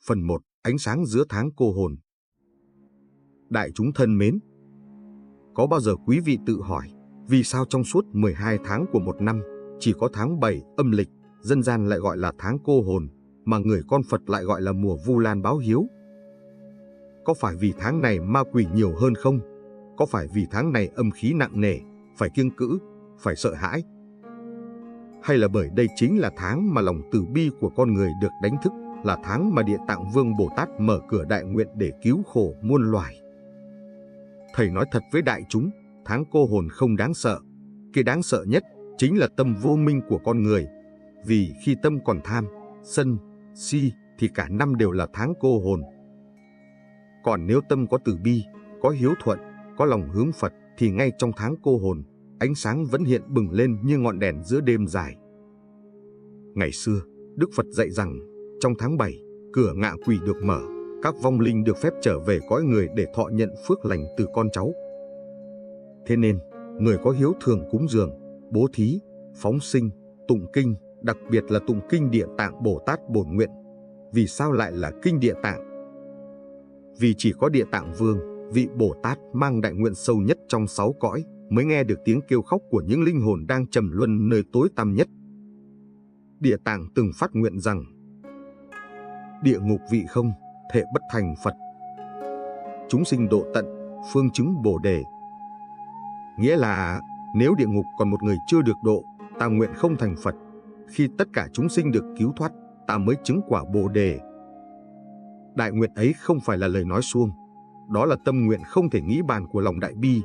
Phần 1. Ánh sáng giữa tháng cô hồn. Đại chúng thân mến, có bao giờ quý vị tự hỏi vì sao trong suốt 12 tháng của một năm chỉ có tháng 7 âm lịch, dân gian lại gọi là tháng cô hồn, mà người con Phật lại gọi là mùa Vu Lan báo hiếu? Có phải vì tháng này ma quỷ nhiều hơn không? Có phải vì tháng này âm khí nặng nề, phải kiêng cữ, phải sợ hãi? Hay là bởi đây chính là tháng mà lòng từ bi của con người được đánh thức, là tháng mà Địa Tạng Vương Bồ Tát mở cửa đại nguyện để cứu khổ muôn loài? Thầy nói thật với đại chúng, tháng cô hồn không đáng sợ. Cái đáng sợ nhất chính là tâm vô minh của con người. Vì khi tâm còn tham, sân, si thì cả năm đều là tháng cô hồn. Còn nếu tâm có từ bi, có hiếu thuận, có lòng hướng Phật thì ngay trong tháng cô hồn, ánh sáng vẫn hiện bừng lên như ngọn đèn giữa đêm dài. Ngày xưa, Đức Phật dạy rằng trong tháng 7, cửa ngạ quỷ được mở, các vong linh được phép trở về cõi người để thọ nhận phước lành từ con cháu. Thế nên, người có hiếu thường cúng dường, bố thí, phóng sinh, tụng kinh, đặc biệt là tụng kinh Địa Tạng Bồ Tát bổn nguyện. Vì sao lại là kinh Địa Tạng? Vì chỉ có Địa Tạng Vương, vị Bồ Tát mang đại nguyện sâu nhất trong 6 cõi, mới nghe được tiếng kêu khóc của những linh hồn đang trầm luân nơi tối tăm nhất. Địa Tạng từng phát nguyện rằng: địa ngục vị không, thệ bất thành Phật. Chúng sinh độ tận, phương chứng Bồ Đề. Nghĩa là nếu địa ngục còn một người chưa được độ, ta nguyện không thành Phật. Khi tất cả chúng sinh được cứu thoát, ta mới chứng quả Bồ Đề. Đại nguyện ấy không phải là lời nói suông, đó là tâm nguyện không thể nghĩ bàn của lòng đại bi.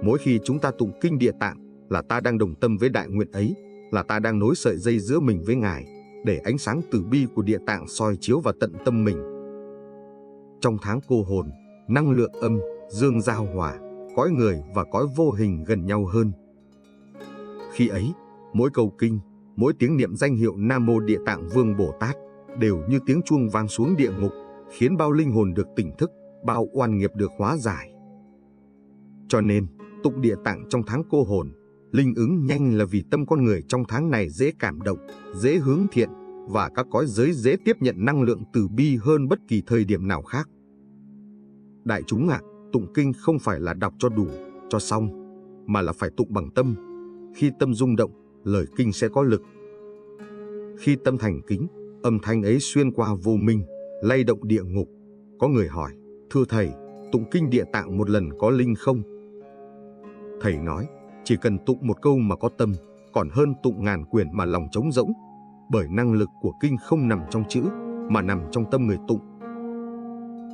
Mỗi khi chúng ta tụng kinh Địa Tạng là ta đang đồng tâm với đại nguyện ấy, là ta đang nối sợi dây giữa mình với Ngài, để ánh sáng từ bi của Địa Tạng soi chiếu vào tận tâm mình. Trong tháng cô hồn, năng lượng âm, dương giao hòa, cõi người và cõi vô hình gần nhau hơn. Khi ấy, mỗi câu kinh, mỗi tiếng niệm danh hiệu Nam Mô Địa Tạng Vương Bồ Tát đều như tiếng chuông vang xuống địa ngục, khiến bao linh hồn được tỉnh thức, bao oan nghiệp được hóa giải. Cho nên, tụng Địa Tạng trong tháng cô hồn, linh ứng nhanh là vì tâm con người trong tháng này dễ cảm động, dễ hướng thiện, và các cõi giới dễ tiếp nhận năng lượng từ bi hơn bất kỳ thời điểm nào khác. Đại chúng ạ, tụng kinh không phải là đọc cho đủ, cho xong, mà là phải tụng bằng tâm. Khi tâm rung động, lời kinh sẽ có lực. Khi tâm thành kính, âm thanh ấy xuyên qua vô minh, lay động địa ngục. Có người hỏi: thưa thầy, tụng kinh Địa Tạng một lần có linh không? Thầy nói, chỉ cần tụng một câu mà có tâm, còn hơn tụng ngàn quyển mà lòng trống rỗng. Bởi năng lực của kinh không nằm trong chữ, mà nằm trong tâm người tụng.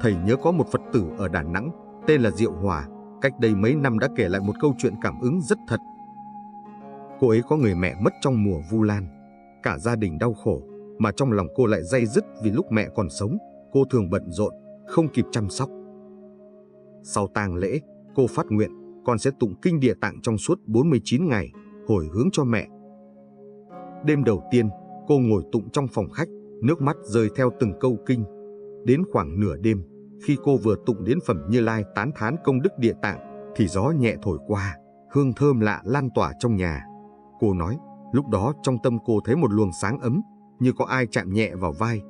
Thầy nhớ có một Phật tử ở Đà Nẵng, tên là Diệu Hòa, cách đây mấy năm đã kể lại một câu chuyện cảm ứng rất thật. Cô ấy có người mẹ mất trong mùa Vu Lan. Cả gia đình đau khổ, mà trong lòng cô lại day dứt vì lúc mẹ còn sống, cô thường bận rộn, không kịp chăm sóc. Sau tang lễ, cô phát nguyện, con sẽ tụng kinh Địa Tạng trong suốt 49 ngày, hồi hướng cho mẹ. Đêm đầu tiên, cô ngồi tụng trong phòng khách, nước mắt rơi theo từng câu kinh. Đến khoảng nửa đêm, khi cô vừa tụng đến phẩm Như Lai tán thán công đức Địa Tạng, thì gió nhẹ thổi qua, hương thơm lạ lan tỏa trong nhà. Cô nói, lúc đó trong tâm cô thấy một luồng sáng ấm, như có ai chạm nhẹ vào vai.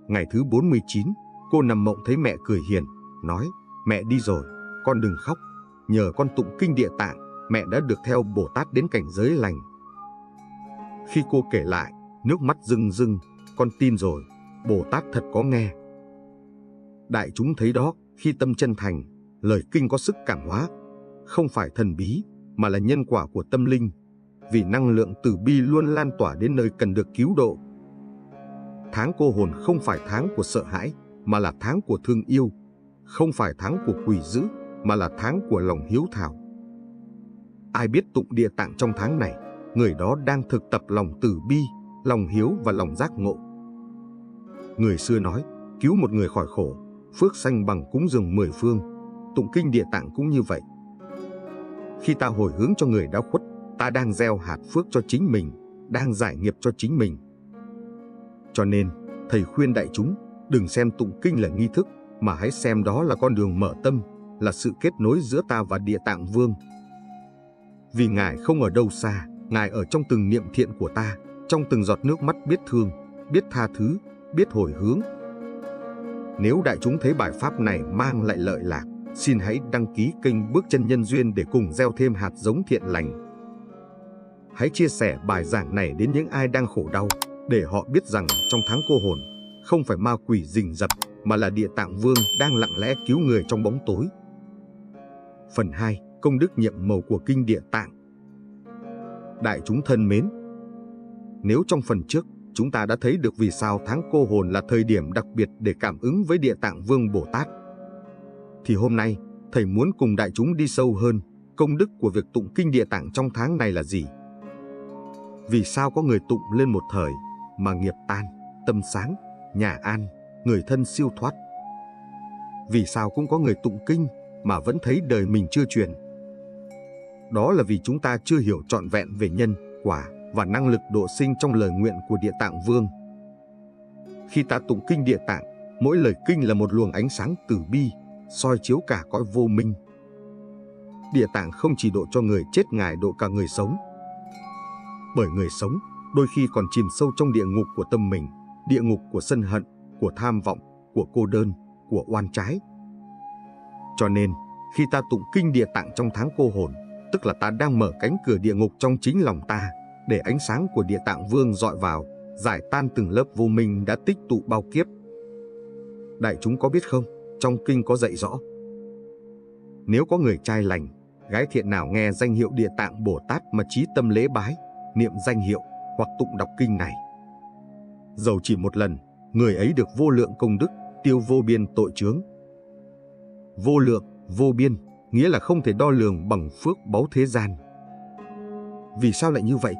Ngày thứ 49, cô nằm mộng thấy mẹ cười hiền, nói: mẹ đi rồi, con đừng khóc. Nhờ con tụng kinh Địa Tạng, mẹ đã được theo Bồ Tát đến cảnh giới lành. Khi cô kể lại, nước mắt rưng rưng, con tin rồi, Bồ Tát thật có nghe. Đại chúng thấy đó, khi tâm chân thành, lời kinh có sức cảm hóa, không phải thần bí, mà là nhân quả của tâm linh, vì năng lượng từ bi luôn lan tỏa đến nơi cần được cứu độ. Tháng cô hồn không phải tháng của sợ hãi, mà là tháng của thương yêu, không phải tháng của quỷ dữ, mà là tháng của lòng hiếu thảo. Ai biết tụng Địa Tạng trong tháng này, người đó đang thực tập lòng từ bi, lòng hiếu và lòng giác ngộ. Người xưa nói, cứu một người khỏi khổ, phước sanh bằng cúng dường 10 phương. Tụng kinh Địa Tạng cũng như vậy. Khi ta hồi hướng cho người đã khuất, ta đang gieo hạt phước cho chính mình, đang giải nghiệp cho chính mình. Cho nên, thầy khuyên đại chúng, đừng xem tụng kinh là nghi thức, mà hãy xem đó là con đường mở tâm, là sự kết nối giữa ta và Địa Tạng Vương. Vì Ngài không ở đâu xa, Ngài ở trong từng niệm thiện của ta, trong từng giọt nước mắt biết thương, biết tha thứ, biết hồi hướng. Nếu đại chúng thấy bài pháp này mang lại lợi lạc, xin hãy đăng ký kênh Bước Chân Nhân Duyên để cùng gieo thêm hạt giống thiện lành. Hãy chia sẻ bài giảng này đến những ai đang khổ đau, để họ biết rằng trong tháng cô hồn, không phải ma quỷ rình rập, mà là Địa Tạng Vương đang lặng lẽ cứu người trong bóng tối. Phần 2. Công đức nhiệm màu của Kinh Địa Tạng. Đại chúng thân mến, nếu trong phần trước chúng ta đã thấy được vì sao tháng cô hồn là thời điểm đặc biệt để cảm ứng với Địa Tạng Vương Bồ Tát, thì hôm nay Thầy muốn cùng đại chúng đi sâu hơn công đức của việc tụng Kinh Địa Tạng trong tháng này là gì? Vì sao có người tụng lên một thời mà nghiệp tan, tâm sáng, nhà an, người thân siêu thoát? Vì sao cũng có người tụng kinh mà vẫn thấy đời mình chưa chuyển? Đó là vì chúng ta chưa hiểu trọn vẹn về nhân, quả và năng lực độ sinh trong lời nguyện của Địa Tạng Vương. Khi ta tụng Kinh Địa Tạng, mỗi lời kinh là một luồng ánh sáng từ bi, soi chiếu cả cõi vô minh. Địa Tạng không chỉ độ cho người chết, Ngài độ cả người sống. Bởi người sống đôi khi còn chìm sâu trong địa ngục của tâm mình, địa ngục của sân hận, của tham vọng, của cô đơn, của oan trái. Cho nên, khi ta tụng Kinh Địa Tạng trong tháng cô hồn, tức là ta đang mở cánh cửa địa ngục trong chính lòng ta, để ánh sáng của Địa Tạng Vương dọi vào, giải tan từng lớp vô minh đã tích tụ bao kiếp. Đại chúng có biết không, trong kinh có dạy rõ, nếu có người trai lành, gái thiện nào nghe danh hiệu Địa Tạng Bồ Tát mà chí tâm lễ bái, niệm danh hiệu hoặc tụng đọc kinh này, dầu chỉ một lần, người ấy được vô lượng công đức, tiêu vô biên tội chướng. Vô lượng, vô biên, nghĩa là không thể đo lường bằng phước báu thế gian. Vì sao lại như vậy?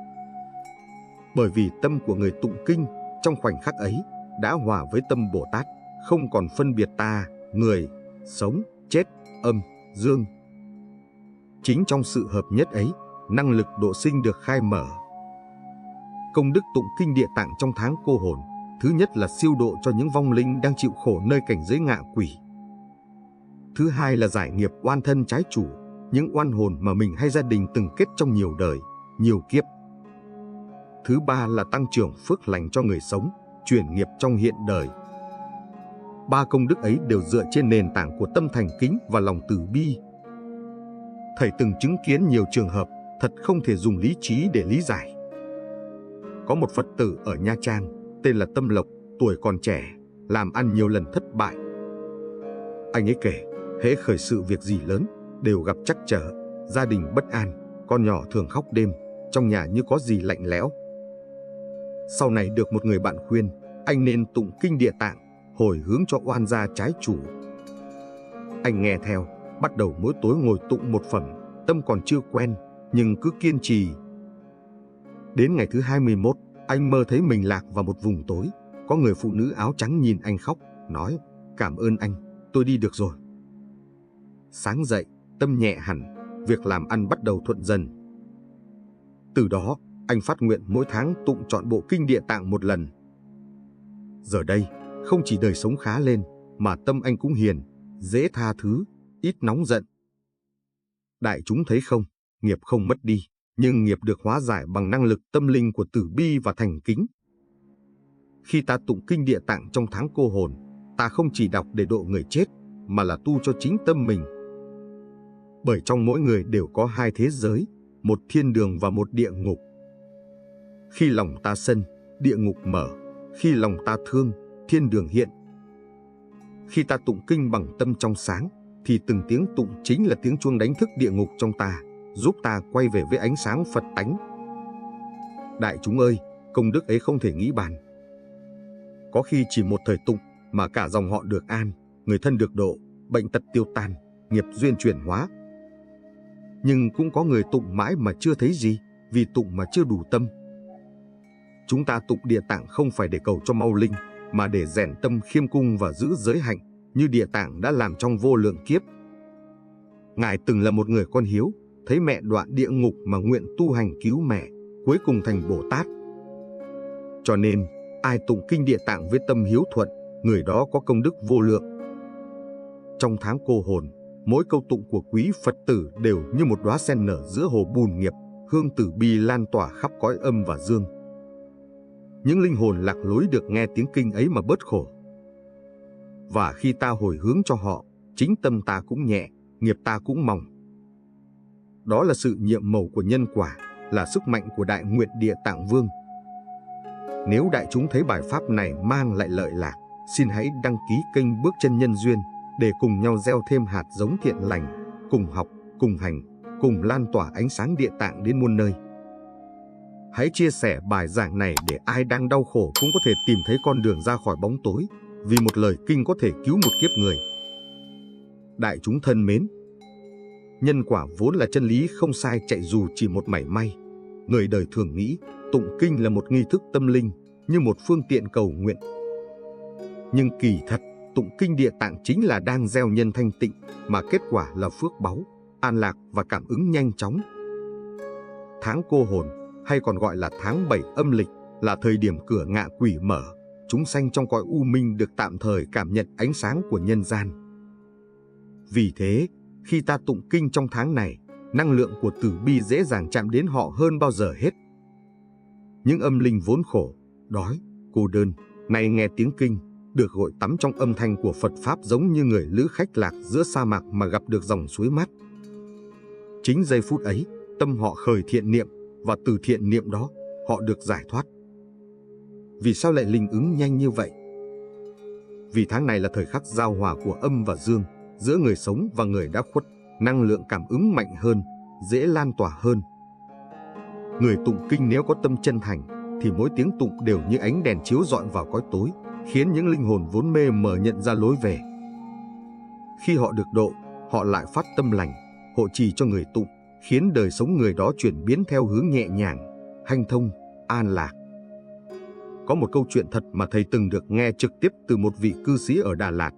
Bởi vì tâm của người tụng kinh trong khoảnh khắc ấy đã hòa với tâm Bồ Tát, không còn phân biệt ta, người, sống, chết, âm, dương. Chính trong sự hợp nhất ấy, năng lực độ sinh được khai mở. Công đức tụng Kinh Địa Tạng trong tháng cô hồn, thứ nhất là siêu độ cho những vong linh đang chịu khổ nơi cảnh giới ngạ quỷ. Thứ hai là giải nghiệp oan thân trái chủ, những oan hồn mà mình hay gia đình từng kết trong nhiều đời, nhiều kiếp. Thứ ba là tăng trưởng phước lành cho người sống, chuyển nghiệp trong hiện đời. Ba công đức ấy đều dựa trên nền tảng của tâm thành kính và lòng từ bi. Thầy từng chứng kiến nhiều trường hợp thật không thể dùng lý trí để lý giải. Có một Phật tử ở Nha Trang tên là Tâm Lộc, tuổi còn trẻ, làm ăn nhiều lần thất bại. Anh ấy kể, hễ khởi sự việc gì lớn đều gặp trắc trở, gia đình bất an, con nhỏ thường khóc đêm, trong nhà như có gì lạnh lẽo. Sau này được một người bạn khuyên, anh nên tụng Kinh Địa Tạng, hồi hướng cho oan gia trái chủ. Anh nghe theo, bắt đầu mỗi tối ngồi tụng một phẩm, tâm còn chưa quen, nhưng cứ kiên trì. Đến ngày thứ 21, anh mơ thấy mình lạc vào một vùng tối, có người phụ nữ áo trắng nhìn anh khóc, nói, cảm ơn anh, tôi đi được rồi. Sáng dậy, tâm nhẹ hẳn, việc làm ăn bắt đầu thuận dần. Từ đó, anh phát nguyện mỗi tháng tụng trọn bộ Kinh Địa Tạng một lần. Giờ đây, không chỉ đời sống khá lên, mà tâm anh cũng hiền, dễ tha thứ, ít nóng giận. Đại chúng thấy không, nghiệp không mất đi, nhưng nghiệp được hóa giải bằng năng lực tâm linh của từ bi và thành kính. Khi ta tụng Kinh Địa Tạng trong tháng cô hồn, ta không chỉ đọc để độ người chết, mà là tu cho chính tâm mình. Bởi trong mỗi người đều có hai thế giới, một thiên đường và một địa ngục. Khi lòng ta sân, địa ngục mở, khi lòng ta thương, thiên đường hiện. Khi ta tụng kinh bằng tâm trong sáng, thì từng tiếng tụng chính là tiếng chuông đánh thức địa ngục trong ta, giúp ta quay về với ánh sáng Phật tánh. Đại chúng ơi, công đức ấy không thể nghĩ bàn. Có khi chỉ một thời tụng mà cả dòng họ được an, người thân được độ, bệnh tật tiêu tan, nghiệp duyên chuyển hóa. Nhưng cũng có người tụng mãi mà chưa thấy gì, vì tụng mà chưa đủ tâm. Chúng ta tụng Địa Tạng không phải để cầu cho mau linh, mà để rèn tâm khiêm cung và giữ giới hạnh, như Địa Tạng đã làm trong vô lượng kiếp. Ngài từng là một người con hiếu, thấy mẹ đoạn địa ngục mà nguyện tu hành cứu mẹ, cuối cùng thành Bồ Tát. Cho nên, ai tụng Kinh Địa Tạng với tâm hiếu thuận, người đó có công đức vô lượng. Trong tháng cô hồn, mỗi câu tụng của quý Phật tử đều như một đóa sen nở giữa hồ bùn nghiệp, hương từ bi lan tỏa khắp cõi âm và dương. những linh hồn lạc lối được nghe tiếng kinh ấy mà bớt khổ. Và khi ta hồi hướng cho họ, chính tâm ta cũng nhẹ, nghiệp ta cũng mỏng. Đó là sự nhiệm màu của nhân quả, là sức mạnh của Đại Nguyện Địa Tạng Vương. Nếu đại chúng thấy bài pháp này mang lại lợi lạc, xin hãy đăng ký kênh Bước Chân Nhân Duyên để cùng nhau gieo thêm hạt giống thiện lành, cùng học, cùng hành, cùng lan tỏa ánh sáng Địa Tạng đến muôn nơi. Hãy chia sẻ bài giảng này để ai đang đau khổ cũng có thể tìm thấy con đường ra khỏi bóng tối, vì một lời kinh có thể cứu một kiếp người. Đại chúng thân mến, nhân quả vốn là chân lý không sai chạy dù chỉ một mảy may. Người đời thường nghĩ tụng kinh là một nghi thức tâm linh, như một phương tiện cầu nguyện. Nhưng kỳ thật, tụng kinh Địa Tạng chính là đang gieo nhân thanh tịnh, mà kết quả là phước báu, an lạc và cảm ứng nhanh chóng. Tháng cô hồn, hay còn gọi là tháng 7 âm lịch, là thời điểm cửa ngạ quỷ mở, chúng sanh trong cõi u minh được tạm thời cảm nhận ánh sáng của nhân gian. Vì thế, khi ta tụng kinh trong tháng này, năng lượng của từ bi dễ dàng chạm đến họ hơn bao giờ hết. Những âm linh vốn khổ, đói, cô đơn, nay nghe tiếng kinh, được gội tắm trong âm thanh của Phật Pháp giống như người lữ khách lạc giữa sa mạc mà gặp được dòng suối mát. Chính giây phút ấy, tâm họ khởi thiện niệm, và từ thiện niệm đó, họ được giải thoát. Vì sao lại linh ứng nhanh như vậy? Vì tháng này là thời khắc giao hòa của âm và dương, giữa người sống và người đã khuất, năng lượng cảm ứng mạnh hơn, dễ lan tỏa hơn. Người tụng kinh nếu có tâm chân thành, thì mỗi tiếng tụng đều như ánh đèn chiếu rọi vào cõi tối, khiến những linh hồn vốn mê mờ nhận ra lối về. Khi họ được độ, họ lại phát tâm lành, hộ trì cho người tụng, khiến đời sống người đó chuyển biến theo hướng nhẹ nhàng, hanh thông, an lạc. Có một câu chuyện thật mà thầy từng được nghe trực tiếp từ một vị cư sĩ ở Đà Lạt.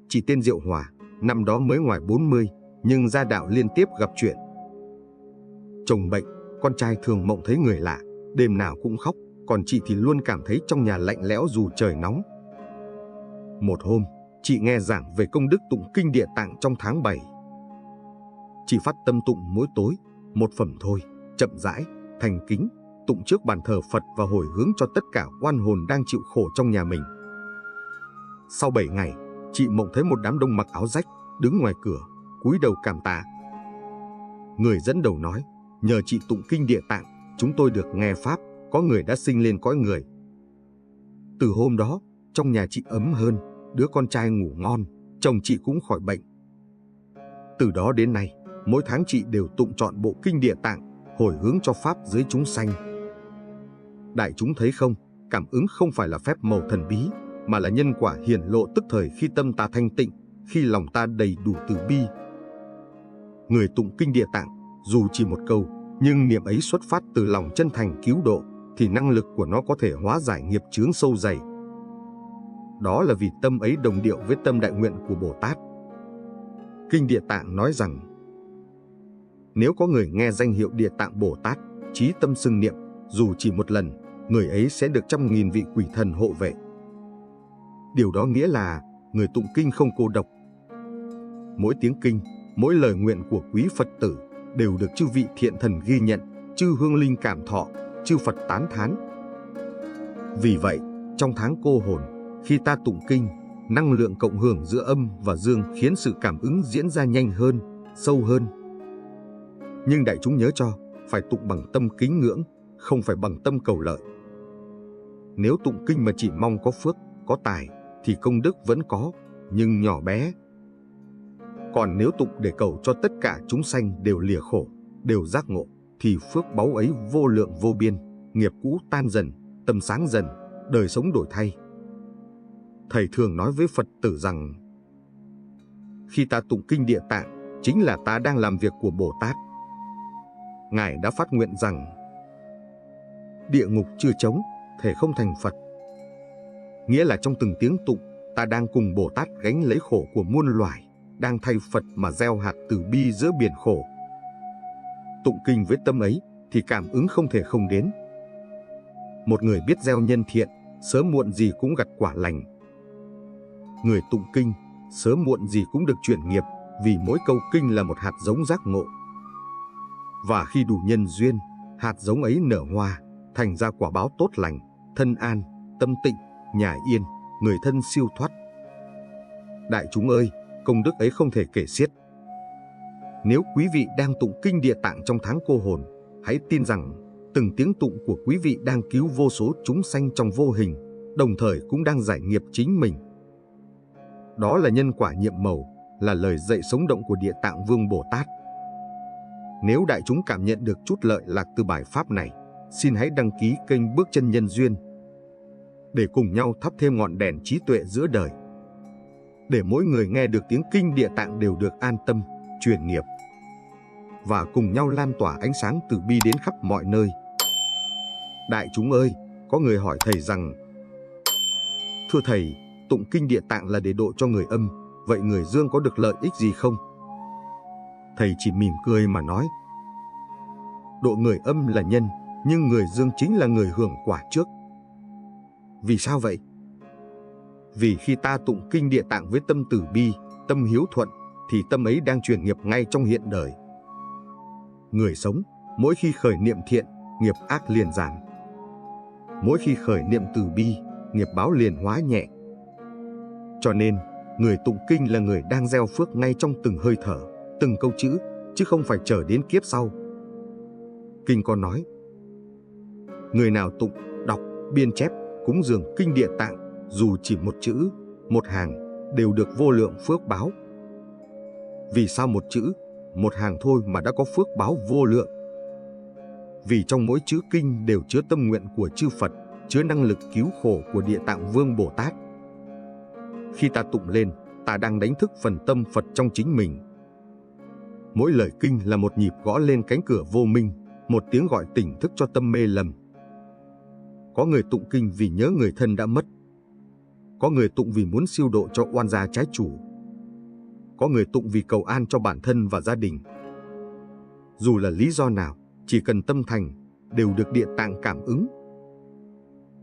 Chị tên Diệu Hòa, năm đó mới ngoài 40, nhưng gia đạo liên tiếp gặp chuyện. Chồng bệnh, con trai thường mộng thấy người lạ, đêm nào cũng khóc, còn chị thì luôn cảm thấy trong nhà lạnh lẽo dù trời nóng. Một hôm, chị nghe giảng về công đức tụng kinh Địa Tạng trong tháng 7. Chị phát tâm tụng mỗi tối, một phẩm thôi, chậm rãi, thành kính, tụng trước bàn thờ Phật và hồi hướng cho tất cả oan hồn đang chịu khổ trong nhà mình. Sau 7 ngày, chị mộng thấy một đám đông mặc áo rách, đứng ngoài cửa, cúi đầu cảm tạ. Người dẫn đầu nói, nhờ chị tụng kinh Địa Tạng, chúng tôi được nghe Pháp, có người đã sinh lên cõi người. Từ hôm đó, trong nhà chị ấm hơn, đứa con trai ngủ ngon, chồng chị cũng khỏi bệnh. Từ đó đến nay, mỗi tháng chị đều tụng trọn bộ kinh Địa Tạng, hồi hướng cho Pháp dưới chúng sanh. Đại chúng thấy không, cảm ứng không phải là phép màu thần bí, mà là nhân quả hiển lộ tức thời khi tâm ta thanh tịnh, khi lòng ta đầy đủ từ bi. Người tụng kinh Địa Tạng, dù chỉ một câu, nhưng niệm ấy xuất phát từ lòng chân thành cứu độ, thì năng lực của nó có thể hóa giải nghiệp chướng sâu dày. Đó là vì tâm ấy đồng điệu với tâm đại nguyện của Bồ Tát. Kinh Địa Tạng nói rằng, nếu có người nghe danh hiệu Địa Tạng Bồ Tát, chí tâm xưng niệm, dù chỉ một lần, người ấy sẽ được 100.000 vị quỷ thần hộ vệ. Điều đó nghĩa là người tụng kinh không cô độc. Mỗi tiếng kinh, mỗi lời nguyện của quý Phật tử đều được chư vị thiện thần ghi nhận, chư hương linh cảm thọ, chư Phật tán thán. Vì vậy, trong tháng cô hồn, khi ta tụng kinh, năng lượng cộng hưởng giữa âm và dương khiến sự cảm ứng diễn ra nhanh hơn, sâu hơn. Nhưng đại chúng nhớ cho, phải tụng bằng tâm kính ngưỡng, không phải bằng tâm cầu lợi. Nếu tụng kinh mà chỉ mong có phước, có tài, thì công đức vẫn có, nhưng nhỏ bé. Còn nếu tụng để cầu cho tất cả chúng sanh đều lìa khổ, đều giác ngộ, thì phước báu ấy vô lượng vô biên, nghiệp cũ tan dần, tâm sáng dần, đời sống đổi thay. Thầy thường nói với Phật tử rằng, khi ta tụng kinh Địa Tạng, chính là ta đang làm việc của Bồ Tát. Ngài đã phát nguyện rằng, địa ngục chưa trống, thể không thành Phật. Nghĩa là trong từng tiếng tụng, ta đang cùng Bồ Tát gánh lấy khổ của muôn loài, đang thay Phật mà gieo hạt từ bi giữa biển khổ. Tụng kinh với tâm ấy, thì cảm ứng không thể không đến. Một người biết gieo nhân thiện, sớm muộn gì cũng gặt quả lành. Người tụng kinh, sớm muộn gì cũng được chuyển nghiệp, vì mỗi câu kinh là một hạt giống giác ngộ. Và khi đủ nhân duyên, hạt giống ấy nở hoa, thành ra quả báo tốt lành, thân an, tâm tịnh, nhà yên, người thân siêu thoát. Đại chúng ơi, công đức ấy không thể kể xiết. Nếu quý vị đang tụng kinh Địa Tạng trong tháng cô hồn, hãy tin rằng từng tiếng tụng của quý vị đang cứu vô số chúng sanh trong vô hình, đồng thời cũng đang giải nghiệp chính mình. Đó là nhân quả nhiệm màu, là lời dạy sống động của Địa Tạng Vương Bồ Tát. Nếu đại chúng cảm nhận được chút lợi lạc từ bài pháp này, xin hãy đăng ký kênh Bước Chân Nhân Duyên để cùng nhau thắp thêm ngọn đèn trí tuệ giữa đời, để mỗi người nghe được tiếng kinh Địa Tạng đều được an tâm, truyền nghiệp, và cùng nhau lan tỏa ánh sáng từ bi đến khắp mọi nơi. Đại chúng ơi, có người hỏi thầy rằng: thưa thầy, tụng kinh Địa Tạng là để độ cho người âm, vậy người dương có được lợi ích gì không? Thầy chỉ mỉm cười mà nói: độ người âm là nhân, nhưng người dương chính là người hưởng quả trước. Vì sao vậy? Vì khi ta tụng kinh Địa Tạng với tâm từ bi, tâm hiếu thuận, thì tâm ấy đang truyền nghiệp ngay trong hiện đời. Người sống, mỗi khi khởi niệm thiện, nghiệp ác liền giảm. Mỗi khi khởi niệm từ bi, nghiệp báo liền hóa nhẹ. Cho nên, người tụng kinh là người đang gieo phước ngay trong từng hơi thở, từng câu chữ, chứ không phải chờ đến kiếp sau. Kinh có nói: người nào tụng, đọc, biên chép, cúng dường kinh Địa Tạng, dù chỉ một chữ, một hàng, đều được vô lượng phước báo. Vì sao một chữ, một hàng thôi mà đã có phước báo vô lượng? Vì trong mỗi chữ kinh đều chứa tâm nguyện của chư Phật, chứa năng lực cứu khổ của Địa Tạng Vương Bồ Tát. Khi ta tụng lên, ta đang đánh thức phần tâm Phật trong chính mình. Mỗi lời kinh là một nhịp gõ lên cánh cửa vô minh, một tiếng gọi tỉnh thức cho tâm mê lầm. Có người tụng kinh vì nhớ người thân đã mất. Có người tụng vì muốn siêu độ cho oan gia trái chủ. Có người tụng vì cầu an cho bản thân và gia đình. Dù là lý do nào, chỉ cần tâm thành, đều được Địa Tạng cảm ứng.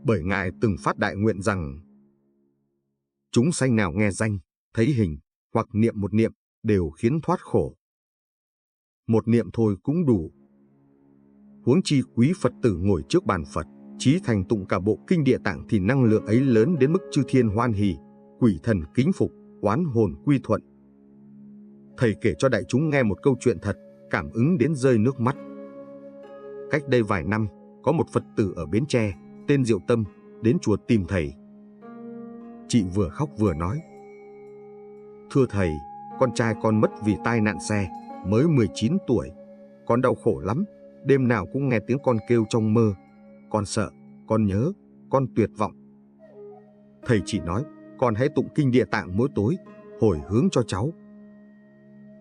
Bởi Ngài từng phát đại nguyện rằng: chúng sanh nào nghe danh, thấy hình, hoặc niệm một niệm, đều khiến thoát khổ. Một niệm thôi cũng đủ. Huống chi quý Phật tử ngồi trước bàn Phật, chí thành tụng cả bộ kinh Địa Tạng thì năng lượng ấy lớn đến mức chư thiên hoan hỉ, quỷ thần kính phục, oán hồn quy thuận. Thầy kể cho đại chúng nghe một câu chuyện thật, cảm ứng đến rơi nước mắt. Cách đây vài năm, có một Phật tử ở Bến Tre, tên Diệu Tâm, đến chùa tìm thầy. Chị vừa khóc vừa nói: thưa thầy, con trai con mất vì tai nạn xe, mới 19 tuổi. Con đau khổ lắm, đêm nào cũng nghe tiếng con kêu trong mơ. Con sợ, con nhớ, con tuyệt vọng. Thầy chỉ nói: con hãy tụng kinh Địa Tạng mỗi tối, hồi hướng cho cháu.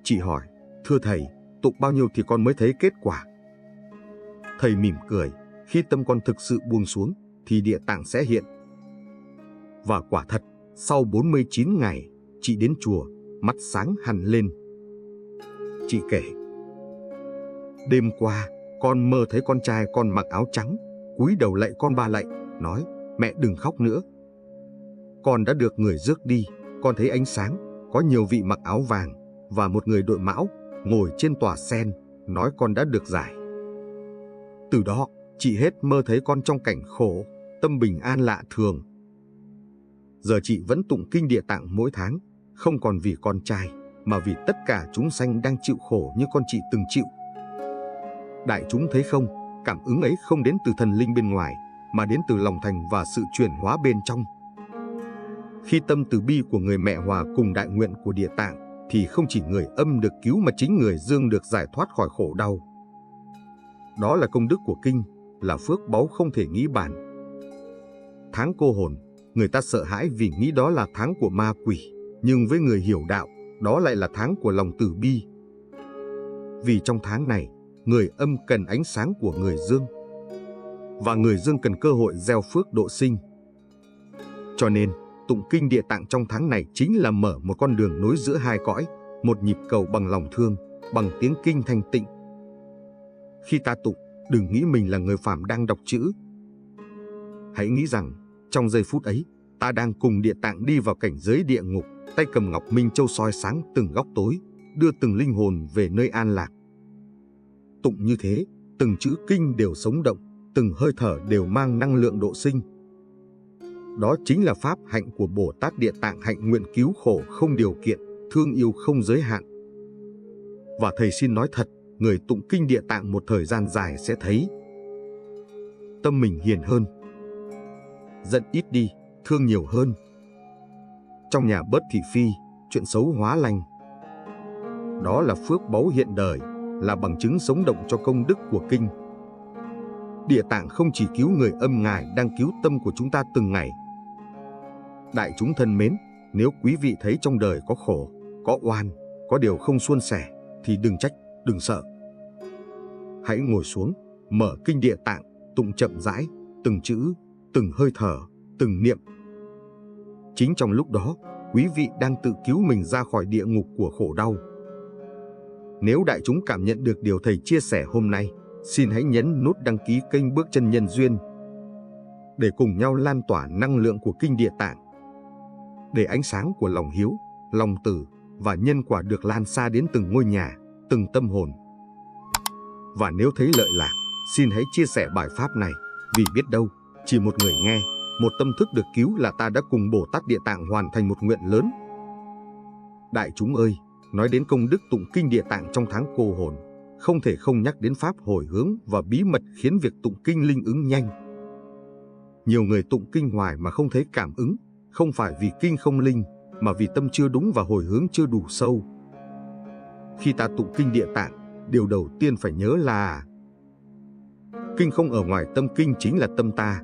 Chị hỏi: thưa thầy, tụng bao nhiêu thì con mới thấy kết quả? Thầy mỉm cười: khi tâm con thực sự buông xuống, thì Địa Tạng sẽ hiện. Và quả thật, sau 49 ngày, chị đến chùa, mắt sáng hẳn lên. Chị kể: đêm qua, con mơ thấy con trai con mặc áo trắng, cúi đầu lạy con 3 lạy, nói: mẹ đừng khóc nữa. Con đã được người rước đi, con thấy ánh sáng, có nhiều vị mặc áo vàng, và một người đội mão, ngồi trên tòa sen, nói con đã được giải. Từ đó, chị hết mơ thấy con trong cảnh khổ, tâm bình an lạ thường. Giờ chị vẫn tụng kinh Địa Tạng mỗi tháng, không còn vì con trai, mà vì tất cả chúng sanh đang chịu khổ như con chị từng chịu. Đại chúng thấy không, cảm ứng ấy không đến từ thần linh bên ngoài, mà đến từ lòng thành và sự chuyển hóa bên trong. Khi tâm từ bi của người mẹ hòa cùng đại nguyện của Địa Tạng, thì không chỉ người âm được cứu mà chính người dương được giải thoát khỏi khổ đau. Đó là công đức của kinh, là phước báu không thể nghĩ bàn. Tháng cô hồn, người ta sợ hãi vì nghĩ đó là tháng của ma quỷ, nhưng với người hiểu đạo, đó lại là tháng của lòng từ bi. Vì trong tháng này, người âm cần ánh sáng của người dương, và người dương cần cơ hội gieo phước độ sinh. Cho nên, tụng kinh Địa Tạng trong tháng này chính là mở một con đường nối giữa hai cõi, một nhịp cầu bằng lòng thương, bằng tiếng kinh thanh tịnh. Khi ta tụng, đừng nghĩ mình là người phàm đang đọc chữ. Hãy nghĩ rằng, trong giây phút ấy, ta đang cùng Địa Tạng đi vào cảnh giới địa ngục, tay cầm ngọc minh châu soi sáng từng góc tối, đưa từng linh hồn về nơi an lạc. Tụng như thế, từng chữ kinh đều sống động, từng hơi thở đều mang năng lượng độ sinh. Đó chính là pháp hạnh của Bồ Tát Địa Tạng, hạnh nguyện cứu khổ không điều kiện, thương yêu không giới hạn. Và thầy xin nói thật, người tụng kinh Địa Tạng một thời gian dài sẽ thấy tâm mình hiền hơn, giận ít đi, thương nhiều hơn. Trong nhà bớt thị phi, chuyện xấu hóa lành. Đó là phước báu hiện đời, là bằng chứng sống động cho công đức của kinh. Địa Tạng không chỉ cứu người âm, Ngài đang cứu tâm của chúng ta từng ngày. Đại chúng thân mến, nếu quý vị thấy trong đời có khổ, có oan, có điều không suôn sẻ, thì đừng trách, đừng sợ. Hãy ngồi xuống, mở kinh Địa Tạng, tụng chậm rãi, từng chữ, từng hơi thở, từng niệm. Chính trong lúc đó, quý vị đang tự cứu mình ra khỏi địa ngục của khổ đau. Nếu đại chúng cảm nhận được điều thầy chia sẻ hôm nay, xin hãy nhấn nút đăng ký kênh Bước Chân Nhân Duyên để cùng nhau lan tỏa năng lượng của kinh Địa Tạng, để ánh sáng của lòng hiếu, lòng từ và nhân quả được lan xa đến từng ngôi nhà, từng tâm hồn. Và nếu thấy lợi lạc, xin hãy chia sẻ bài pháp này, vì biết đâu, chỉ một người nghe, một tâm thức được cứu là ta đã cùng Bồ Tát Địa Tạng hoàn thành một nguyện lớn. Đại chúng ơi, nói đến công đức tụng kinh Địa Tạng trong tháng cô hồn, không thể không nhắc đến pháp hồi hướng và bí mật khiến việc tụng kinh linh ứng nhanh. Nhiều người tụng kinh hoài mà không thấy cảm ứng, không phải vì kinh không linh, mà vì tâm chưa đúng và hồi hướng chưa đủ sâu. Khi ta tụng kinh Địa Tạng, điều đầu tiên phải nhớ là kinh không ở ngoài tâm, kinh chính là tâm ta.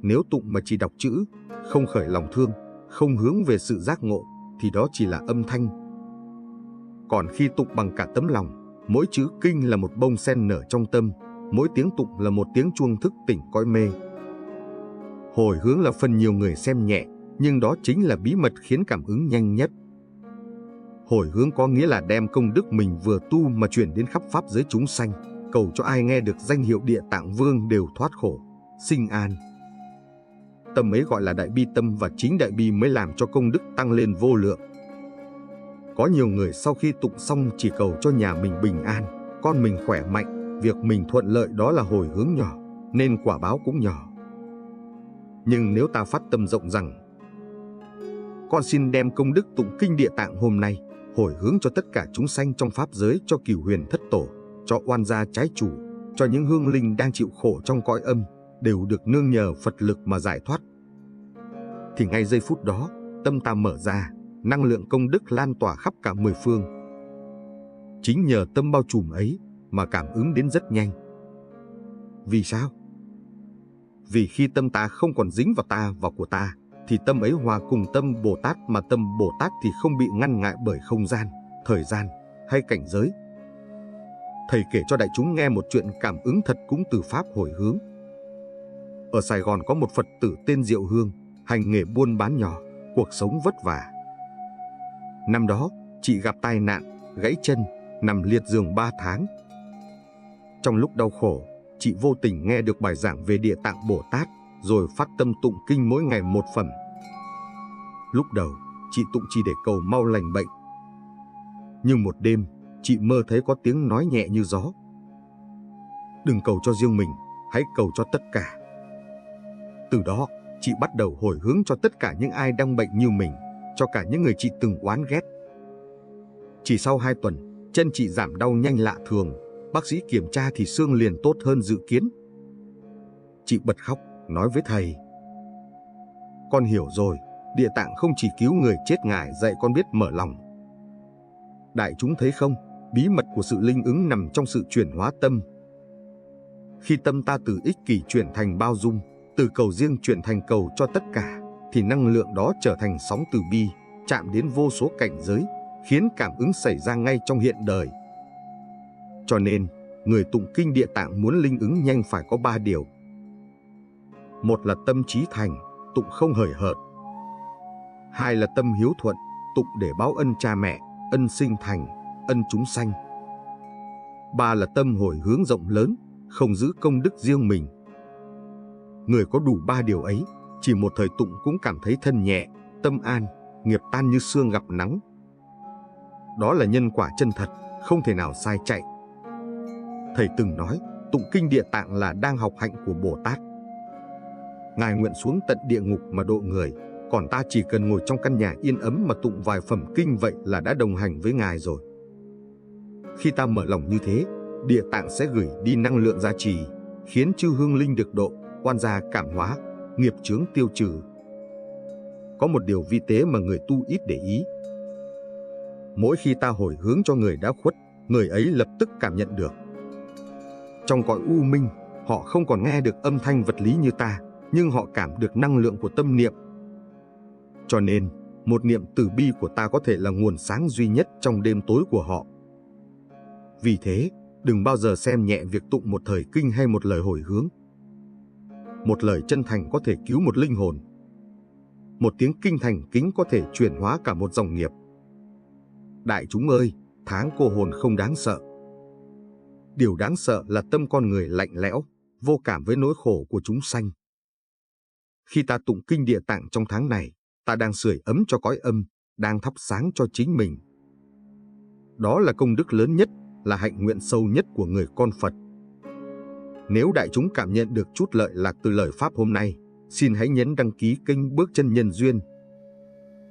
Nếu tụng mà chỉ đọc chữ, không khởi lòng thương, không hướng về sự giác ngộ, thì đó chỉ là âm thanh. Còn khi tụng bằng cả tấm lòng, mỗi chữ kinh là một bông sen nở trong tâm, mỗi tiếng tụng là một tiếng chuông thức tỉnh cõi mê. Hồi hướng là phần nhiều người xem nhẹ, nhưng đó chính là bí mật khiến cảm ứng nhanh nhất. Hồi hướng có nghĩa là đem công đức mình vừa tu mà chuyển đến khắp pháp giới chúng sanh, cầu cho ai nghe được danh hiệu Địa Tạng Vương đều thoát khổ, sinh an. Tâm ấy gọi là đại bi tâm, và chính đại bi mới làm cho công đức tăng lên vô lượng. Có nhiều người sau khi tụng xong chỉ cầu cho nhà mình bình an, con mình khỏe mạnh, việc mình thuận lợi, đó là hồi hướng nhỏ, nên quả báo cũng nhỏ. Nhưng nếu ta phát tâm rộng rằng, con xin đem công đức tụng kinh Địa Tạng hôm nay hồi hướng cho tất cả chúng sanh trong pháp giới, cho cửu huyền thất tổ, cho oan gia trái chủ, cho những hương linh đang chịu khổ trong cõi âm, đều được nương nhờ Phật lực mà giải thoát, thì ngay giây phút đó, tâm ta mở ra, năng lượng công đức lan tỏa khắp cả mười phương. Chính nhờ tâm bao trùm ấy mà cảm ứng đến rất nhanh. Vì sao? Vì khi tâm ta không còn dính vào ta và của ta, thì tâm ấy hòa cùng tâm Bồ Tát, mà tâm Bồ Tát thì không bị ngăn ngại bởi không gian, thời gian hay cảnh giới. Thầy kể cho đại chúng nghe một chuyện cảm ứng thật cũng từ pháp hồi hướng. Ở Sài Gòn có một Phật tử tên Diệu Hương, hành nghề buôn bán nhỏ, cuộc sống vất vả. Năm đó, chị gặp tai nạn, gãy chân, nằm liệt giường 3 tháng. Trong lúc đau khổ, chị vô tình nghe được bài giảng về Địa Tạng Bồ Tát, rồi phát tâm tụng kinh mỗi ngày một phẩm. Lúc đầu, chị tụng chỉ để cầu mau lành bệnh. Nhưng một đêm, chị mơ thấy có tiếng nói nhẹ như gió. Đừng cầu cho riêng mình, hãy cầu cho tất cả. Từ đó, chị bắt đầu hồi hướng cho tất cả những ai đang bệnh như mình, cho cả những người chị từng oán ghét. Chỉ sau 2 tuần, chân chị giảm đau nhanh lạ thường, bác sĩ kiểm tra thì xương liền tốt hơn dự kiến. Chị bật khóc, nói với thầy: con hiểu rồi, Địa Tạng không chỉ cứu người chết, Ngài dạy con biết mở lòng. Đại chúng thấy không, bí mật của sự linh ứng nằm trong sự chuyển hóa tâm. Khi tâm ta từ ích kỷ chuyển thành bao dung, từ cầu riêng chuyển thành cầu cho tất cả, thì năng lượng đó trở thành sóng từ bi, chạm đến vô số cảnh giới, khiến cảm ứng xảy ra ngay trong hiện đời. Cho nên, người tụng kinh Địa Tạng muốn linh ứng nhanh phải có 3 điều. Một là tâm trí thành, tụng không hời hợt. 2 là tâm hiếu thuận, tụng để báo ân cha mẹ, ân sinh thành, ân chúng sanh. 3 là tâm hồi hướng rộng lớn, không giữ công đức riêng mình. Người có đủ 3 điều ấy, chỉ một thời tụng cũng cảm thấy thân nhẹ, tâm an, nghiệp tan như sương gặp nắng. Đó là nhân quả chân thật, không thể nào sai chạy. Thầy từng nói, tụng kinh Địa Tạng là đang học hạnh của Bồ Tát. Ngài nguyện xuống tận địa ngục mà độ người, còn ta chỉ cần ngồi trong căn nhà yên ấm mà tụng vài phẩm kinh vậy là đã đồng hành với Ngài rồi. Khi ta mở lòng như thế, Địa Tạng sẽ gửi đi năng lượng gia trì, khiến chư hương linh được độ, oan gia cảm hóa, nghiệp chướng tiêu trừ. Có một điều vi tế mà người tu ít để ý. Mỗi khi ta hồi hướng cho người đã khuất, người ấy lập tức cảm nhận được. Trong cõi u minh, họ không còn nghe được âm thanh vật lý như ta, nhưng họ cảm được năng lượng của tâm niệm. Cho nên, một niệm từ bi của ta có thể là nguồn sáng duy nhất trong đêm tối của họ. Vì thế, đừng bao giờ xem nhẹ việc tụng một thời kinh hay một lời hồi hướng. Một lời chân thành có thể cứu một linh hồn. Một tiếng kinh thành kính có thể chuyển hóa cả một dòng nghiệp. Đại chúng ơi, tháng cô hồn không đáng sợ. Điều đáng sợ là tâm con người lạnh lẽo, vô cảm với nỗi khổ của chúng sanh. Khi ta tụng kinh Địa Tạng trong tháng này, ta đang sưởi ấm cho cõi âm, đang thắp sáng cho chính mình. Đó là công đức lớn nhất, là hạnh nguyện sâu nhất của người con Phật. Nếu đại chúng cảm nhận được chút lợi lạc từ lời Pháp hôm nay, xin hãy nhấn đăng ký kênh Bước Chân Nhân Duyên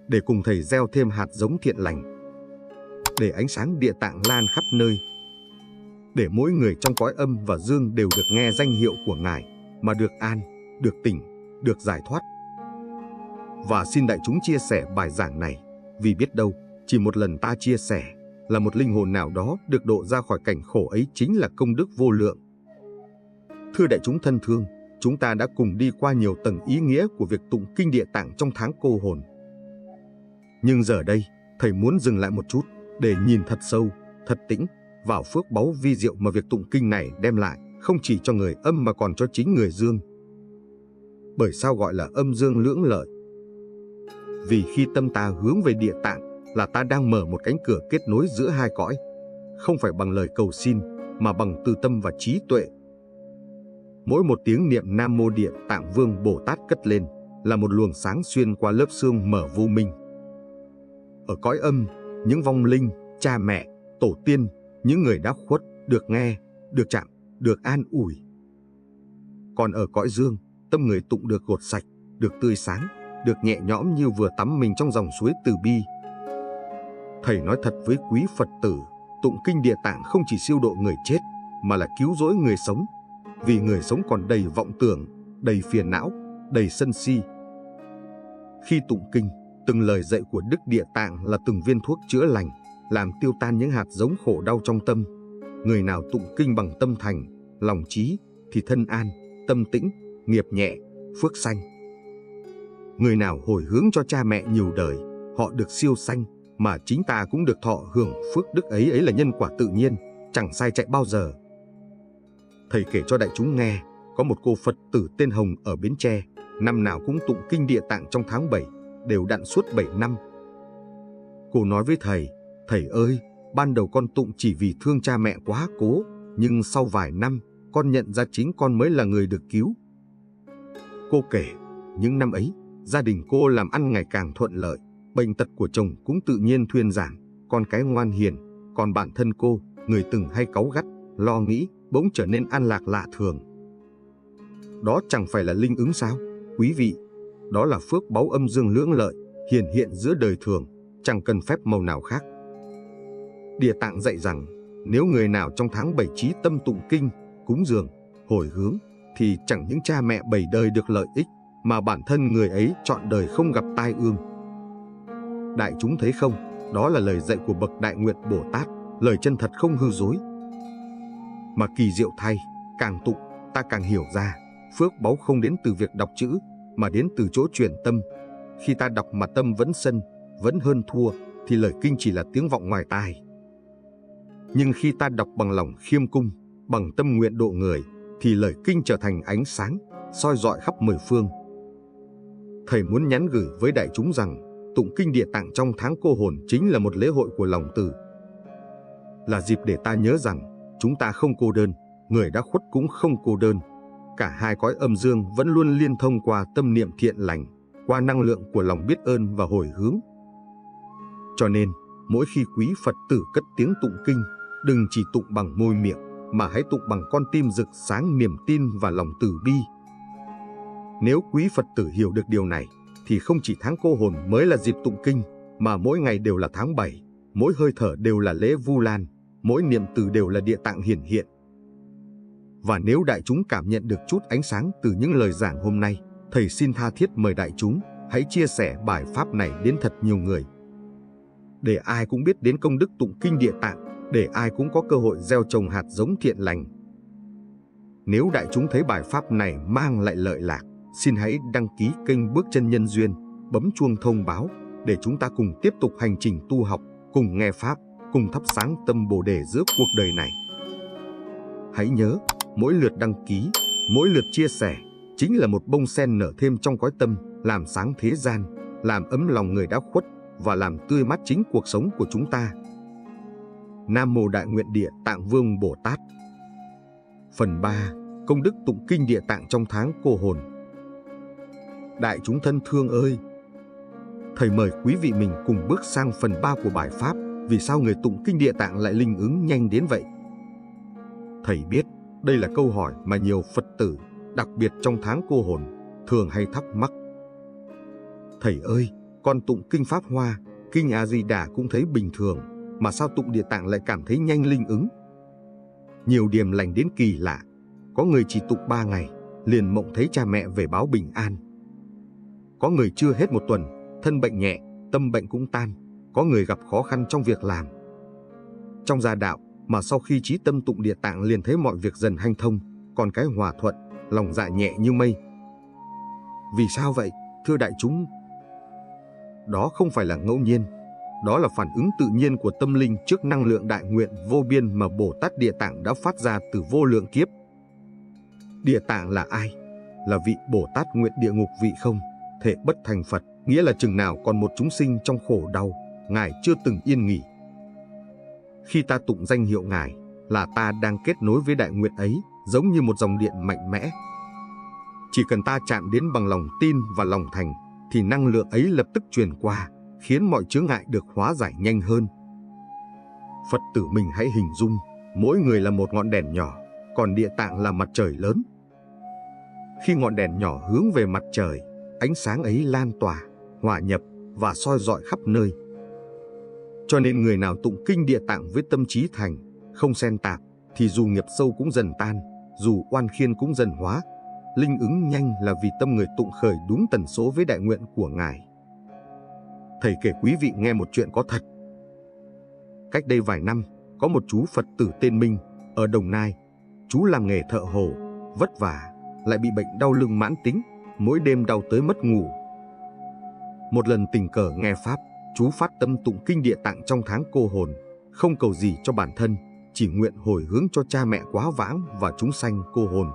để cùng thầy gieo thêm hạt giống thiện lành, để ánh sáng Địa Tạng lan khắp nơi, để mỗi người trong cõi âm và dương đều được nghe danh hiệu của Ngài mà được an, được tỉnh, được giải thoát. Và xin đại chúng chia sẻ bài giảng này, vì biết đâu, chỉ một lần ta chia sẻ là một linh hồn nào đó được độ ra khỏi cảnh khổ ấy chính là công đức vô lượng. Thưa đại chúng thân thương, chúng ta đã cùng đi qua nhiều tầng ý nghĩa của việc tụng kinh Địa Tạng trong tháng cô hồn. Nhưng giờ đây, thầy muốn dừng lại một chút để nhìn thật sâu, thật tĩnh vào phước báu vi diệu mà việc tụng kinh này đem lại, không chỉ cho người âm mà còn cho chính người dương. Bởi sao gọi là âm dương lưỡng lợi? Vì khi tâm ta hướng về Địa Tạng là ta đang mở một cánh cửa kết nối giữa hai cõi, không phải bằng lời cầu xin mà bằng từ tâm và trí tuệ. Mỗi một tiếng niệm Nam Mô Địa Tạng Vương Bồ Tát cất lên là một luồng sáng xuyên qua lớp xương mở vô minh. Ở cõi âm, những vong linh, cha mẹ, tổ tiên, những người đã khuất được nghe, được chạm, được an ủi. Còn ở cõi dương, tâm người tụng được gột sạch, được tươi sáng, được nhẹ nhõm như vừa tắm mình trong dòng suối từ bi. Thầy nói thật với quý Phật tử, tụng kinh Địa Tạng không chỉ siêu độ người chết, mà là cứu rỗi người sống. Vì người sống còn đầy vọng tưởng, đầy phiền não, đầy sân si. Khi tụng kinh, từng lời dạy của Đức Địa Tạng là từng viên thuốc chữa lành, làm tiêu tan những hạt giống khổ đau trong tâm. Người nào tụng kinh bằng tâm thành, lòng trí, thì thân an, tâm tĩnh, nghiệp nhẹ, phước sanh. Người nào hồi hướng cho cha mẹ nhiều đời, họ được siêu sanh, mà chính ta cũng được thọ hưởng phước đức ấy là nhân quả tự nhiên, chẳng sai chạy bao giờ. Thầy kể cho đại chúng nghe, có một cô Phật tử tên Hồng ở Bến Tre, năm nào cũng tụng kinh Địa Tạng trong tháng 7, đều đặn suốt 7 năm. Cô nói với thầy, thầy ơi, ban đầu con tụng chỉ vì thương cha mẹ quá cố, nhưng sau vài năm, con nhận ra chính con mới là người được cứu. Cô kể, những năm ấy, gia đình cô làm ăn ngày càng thuận lợi, bệnh tật của chồng cũng tự nhiên thuyên giảm, con cái ngoan hiền, còn bản thân cô, người từng hay cáu gắt, lo nghĩ, bỗng trở nên an lạc lạ thường. Đó chẳng phải là linh ứng sao, quý vị? Đó là phước báu âm dương lưỡng lợi, hiển hiện giữa đời thường, chẳng cần phép màu nào khác. Địa Tạng dạy rằng, nếu người nào trong tháng 7 chí tâm tụng kinh, cúng dường, hồi hướng, thì chẳng những cha mẹ 7 đời được lợi ích, mà bản thân người ấy trọn đời không gặp tai ương. Đại chúng thấy không, đó là lời dạy của bậc Đại Nguyện Bồ Tát, lời chân thật không hư dối. Mà kỳ diệu thay, càng tụng, ta càng hiểu ra, phước báu không đến từ việc đọc chữ, mà đến từ chỗ chuyển tâm. Khi ta đọc mà tâm vẫn sân, vẫn hơn thua, thì lời kinh chỉ là tiếng vọng ngoài tai. Nhưng khi ta đọc bằng lòng khiêm cung, bằng tâm nguyện độ người, thì lời kinh trở thành ánh sáng, soi rọi khắp mười phương. Thầy muốn nhắn gửi với đại chúng rằng, tụng kinh Địa Tạng trong tháng cô hồn chính là một lễ hội của lòng từ. Là dịp để ta nhớ rằng, chúng ta không cô đơn, người đã khuất cũng không cô đơn. Cả hai cõi âm dương vẫn luôn liên thông qua tâm niệm thiện lành, qua năng lượng của lòng biết ơn và hồi hướng. Cho nên, mỗi khi quý Phật tử cất tiếng tụng kinh, đừng chỉ tụng bằng môi miệng, mà hãy tụng bằng con tim rực sáng niềm tin và lòng từ bi. Nếu quý Phật tử hiểu được điều này, thì không chỉ tháng cô hồn mới là dịp tụng kinh, mà mỗi ngày đều là tháng 7, mỗi hơi thở đều là lễ Vu Lan, mỗi niệm từ đều là Địa Tạng hiển hiện. Và nếu đại chúng cảm nhận được chút ánh sáng từ những lời giảng hôm nay, thầy xin tha thiết mời đại chúng hãy chia sẻ bài pháp này đến thật nhiều người, để ai cũng biết đến công đức tụng kinh Địa Tạng, để ai cũng có cơ hội gieo trồng hạt giống thiện lành. Nếu đại chúng thấy bài pháp này mang lại lợi lạc, xin hãy đăng ký kênh Bước Chân Nhân Duyên, bấm chuông thông báo để chúng ta cùng tiếp tục hành trình tu học, cùng nghe pháp, cùng thắp sáng tâm Bồ Đề giữa cuộc đời này. Hãy nhớ, mỗi lượt đăng ký, mỗi lượt chia sẻ chính là một bông sen nở thêm trong cõi tâm, làm sáng thế gian, làm ấm lòng người đã khuất và làm tươi mát chính cuộc sống của chúng ta. Nam Mô Đại Nguyện Địa Tạng Vương Bồ Tát. Phần 3. Công đức tụng kinh Địa Tạng trong tháng cô hồn. Đại chúng thân thương ơi! Thầy mời quý vị mình cùng bước sang phần 3 của bài pháp vì sao người tụng kinh Địa Tạng lại linh ứng nhanh đến vậy. Thầy biết đây là câu hỏi mà nhiều Phật tử, đặc biệt trong tháng cô hồn, thường hay thắc mắc. Thầy ơi, con tụng kinh Pháp Hoa, kinh A Di Đà cũng thấy bình thường, mà sao tụng Địa Tạng lại cảm thấy nhanh linh ứng? Nhiều điểm lành đến kỳ lạ. Có người chỉ tụng 3 ngày, liền mộng thấy cha mẹ về báo bình an. Có người chưa hết 1 tuần, thân bệnh nhẹ, tâm bệnh cũng tan. Có người gặp khó khăn trong việc làm, trong gia đạo, mà sau khi chí tâm tụng Địa Tạng liền thấy mọi việc dần hanh thông, con cái hòa thuận, lòng dạ nhẹ như mây. Vì sao vậy, thưa đại chúng? Đó không phải là ngẫu nhiên, đó là phản ứng tự nhiên của tâm linh trước năng lượng đại nguyện vô biên mà Bồ Tát Địa Tạng đã phát ra từ vô lượng kiếp. Địa Tạng là ai? Là vị Bồ Tát nguyện địa ngục vị không, thể bất thành Phật, nghĩa là chừng nào còn một chúng sinh trong khổ đau, Ngài chưa từng yên nghỉ. Khi ta tụng danh hiệu Ngài, là ta đang kết nối với đại nguyện ấy, giống như một dòng điện mạnh mẽ. Chỉ cần ta chạm đến bằng lòng tin và lòng thành, thì năng lượng ấy lập tức truyền qua, khiến mọi chướng ngại được hóa giải nhanh hơn. Phật tử mình hãy hình dung, mỗi người là một ngọn đèn nhỏ, còn Địa Tạng là mặt trời lớn. Khi ngọn đèn nhỏ hướng về mặt trời, ánh sáng ấy lan tỏa, hòa nhập và soi rọi khắp nơi. Cho nên người nào tụng kinh Địa Tạng với tâm trí thành, không xen tạp, thì dù nghiệp sâu cũng dần tan, dù oan khiên cũng dần hóa. Linh ứng nhanh là vì tâm người tụng khởi đúng tần số với đại nguyện của Ngài. Thầy kể quý vị nghe một chuyện có thật. Cách đây vài năm, có một chú Phật tử tên Minh ở Đồng Nai. Chú làm nghề thợ hồ, vất vả, lại bị bệnh đau lưng mãn tính, mỗi đêm đau tới mất ngủ. Một lần tình cờ nghe pháp, chú phát tâm tụng kinh Địa Tạng trong tháng cô hồn, không cầu gì cho bản thân, chỉ nguyện hồi hướng cho cha mẹ quá vãng và chúng sanh cô hồn.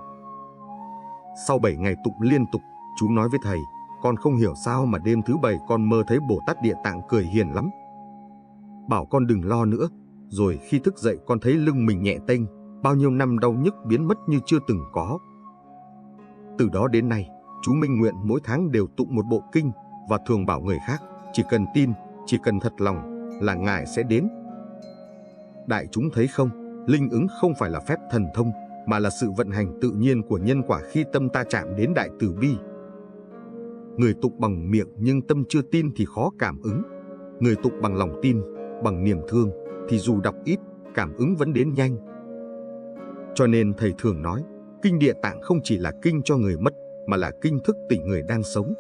Sau 7 ngày tụng liên tục, chú nói với thầy, con không hiểu sao mà đêm thứ 7 con mơ thấy Bồ Tát Địa Tạng cười hiền lắm. Bảo con đừng lo nữa, rồi khi thức dậy con thấy lưng mình nhẹ tênh, bao nhiêu năm đau nhức biến mất như chưa từng có. Từ đó đến nay, chú minh nguyện mỗi tháng đều tụng một bộ kinh và thường bảo người khác, chỉ cần tin, chỉ cần thật lòng là Ngài sẽ đến. Đại chúng thấy không, linh ứng không phải là phép thần thông, mà là sự vận hành tự nhiên của nhân quả khi tâm ta chạm đến đại từ bi. Người tụng bằng miệng nhưng tâm chưa tin thì khó cảm ứng. Người tụng bằng lòng tin, bằng niềm thương thì dù đọc ít, cảm ứng vẫn đến nhanh. Cho nên thầy thường nói, kinh Địa Tạng không chỉ là kinh cho người mất, mà là kinh thức tỉnh người đang sống.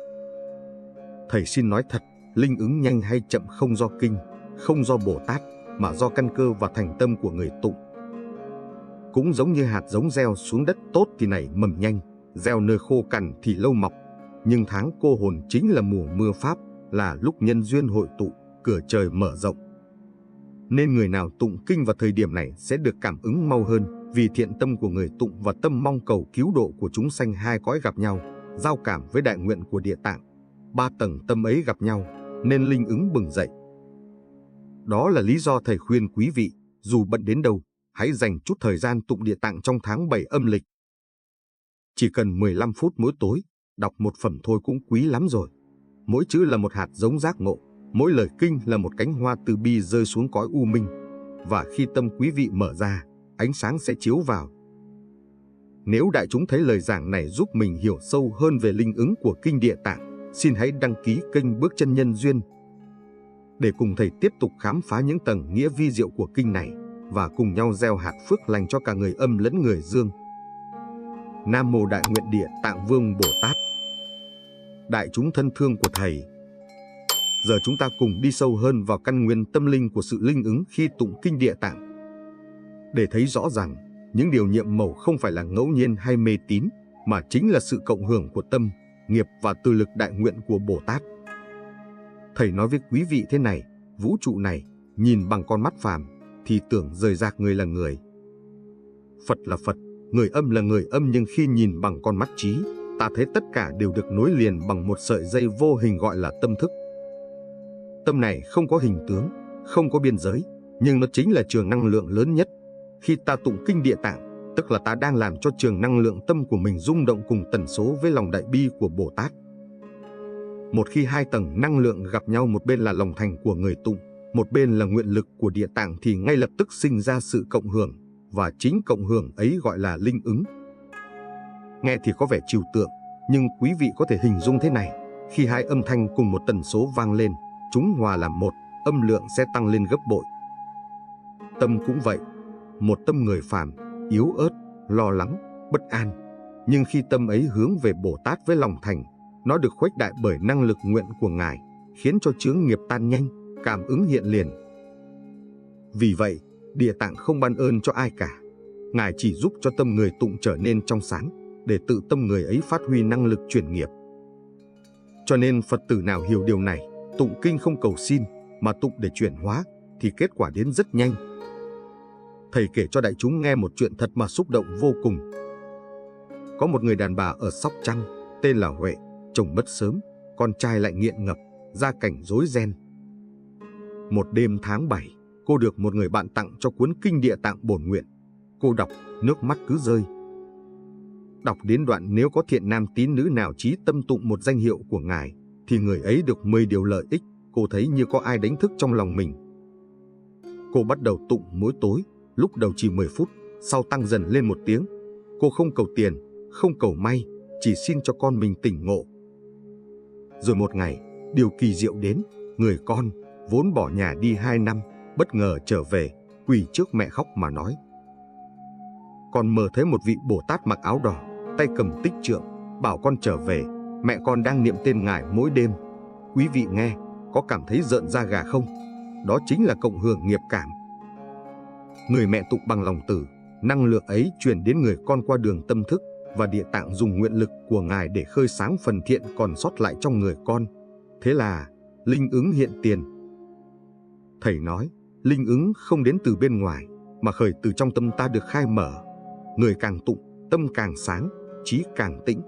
Thầy xin nói thật, linh ứng nhanh hay chậm không do kinh, không do Bồ Tát, mà do căn cơ và thành tâm của người tụng. Cũng giống như hạt giống gieo xuống đất tốt thì nảy mầm nhanh, gieo nơi khô cằn thì lâu mọc. Nhưng tháng cô hồn chính là mùa mưa pháp, là lúc nhân duyên hội tụ, cửa trời mở rộng. Nên người nào tụng kinh vào thời điểm này sẽ được cảm ứng mau hơn, vì thiện tâm của người tụng và tâm mong cầu cứu độ của chúng sanh hai cõi gặp nhau, giao cảm với đại nguyện của Địa Tạng. 3 tầng tâm ấy gặp nhau, nên linh ứng bừng dậy. Đó là lý do thầy khuyên quý vị, dù bận đến đâu, hãy dành chút thời gian tụng Địa Tạng trong tháng 7 âm lịch. Chỉ cần 15 phút mỗi tối, đọc một phẩm thôi cũng quý lắm rồi. Mỗi chữ là một hạt giống giác ngộ, mỗi lời kinh là một cánh hoa từ bi rơi xuống cõi u minh. Và khi tâm quý vị mở ra, ánh sáng sẽ chiếu vào. Nếu đại chúng thấy lời giảng này giúp mình hiểu sâu hơn về linh ứng của Kinh Địa Tạng, xin hãy đăng ký kênh Bước Chân Nhân Duyên để cùng thầy tiếp tục khám phá những tầng nghĩa vi diệu của kinh này và cùng nhau gieo hạt phước lành cho cả người âm lẫn người dương. Nam Mô Đại Nguyện Địa Tạng Vương Bồ Tát. Đại chúng thân thương của thầy, giờ chúng ta cùng đi sâu hơn vào căn nguyên tâm linh của sự linh ứng khi tụng Kinh Địa Tạng, để thấy rõ rằng những điều nhiệm màu không phải là ngẫu nhiên hay mê tín, mà chính là sự cộng hưởng của tâm, nghiệp và từ lực đại nguyện của Bồ Tát. Thầy nói với quý vị thế này, vũ trụ này, nhìn bằng con mắt phàm, thì tưởng rời rạc người là người. Phật là Phật, người âm là người âm, nhưng khi nhìn bằng con mắt trí, ta thấy tất cả đều được nối liền bằng một sợi dây vô hình gọi là tâm thức. Tâm này không có hình tướng, không có biên giới, nhưng nó chính là trường năng lượng lớn nhất. Khi ta tụng Kinh Địa Tạng, tức là ta đang làm cho trường năng lượng tâm của mình rung động cùng tần số với lòng đại bi của Bồ Tát. Một khi hai tầng năng lượng gặp nhau, một bên là lòng thành của người tụng, một bên là nguyện lực của Địa Tạng, thì ngay lập tức sinh ra sự cộng hưởng, và chính cộng hưởng ấy gọi là linh ứng. Nghe thì có vẻ trừu tượng, nhưng quý vị có thể hình dung thế này, khi hai âm thanh cùng một tần số vang lên, chúng hòa làm một, âm lượng sẽ tăng lên gấp bội. Tâm cũng vậy, một tâm người phàm, yếu ớt, lo lắng, bất an, nhưng khi tâm ấy hướng về Bồ Tát với lòng thành, nó được khuếch đại bởi năng lực nguyện của Ngài, khiến cho chướng nghiệp tan nhanh, cảm ứng hiện liền. Vì vậy, Địa Tạng không ban ơn cho ai cả. Ngài chỉ giúp cho tâm người tụng trở nên trong sáng, để tự tâm người ấy phát huy năng lực chuyển nghiệp. Cho nên Phật tử nào hiểu điều này, tụng kinh không cầu xin, mà tụng để chuyển hóa, thì kết quả đến rất nhanh. Thầy kể cho đại chúng nghe một chuyện thật mà xúc động vô cùng. Có một người đàn bà ở Sóc Trăng, tên là Huệ, chồng mất sớm, con trai lại nghiện ngập, gia cảnh rối ren. Một đêm tháng 7, cô được một người bạn tặng cho cuốn Kinh Địa Tạng bổn nguyện. Cô đọc, nước mắt cứ rơi. Đọc đến đoạn nếu có thiện nam tín nữ nào chí tâm tụng một danh hiệu của Ngài, thì người ấy được 10 điều lợi ích. Cô thấy như có ai đánh thức trong lòng mình. Cô bắt đầu tụng mỗi tối, lúc đầu chỉ 10 phút, sau tăng dần lên 1 tiếng. Cô không cầu tiền, không cầu may, chỉ xin cho con mình tỉnh ngộ. Rồi một ngày, điều kỳ diệu đến, người con, vốn bỏ nhà đi 2 năm, bất ngờ trở về, quỳ trước mẹ khóc mà nói. Con mơ thấy một vị Bồ Tát mặc áo đỏ, tay cầm tích trượng, bảo con trở về, mẹ con đang niệm tên Ngài mỗi đêm. Quý vị nghe, có cảm thấy rợn da gà không? Đó chính là cộng hưởng nghiệp cảm. Người mẹ tụng bằng lòng từ, năng lượng ấy truyền đến người con qua đường tâm thức, và Địa Tạng dùng nguyện lực của Ngài để khơi sáng phần thiện còn sót lại trong người con. Thế là linh ứng hiện tiền. Thầy nói, linh ứng không đến từ bên ngoài, mà khởi từ trong tâm ta được khai mở. Người càng tụng, tâm càng sáng, trí càng tĩnh.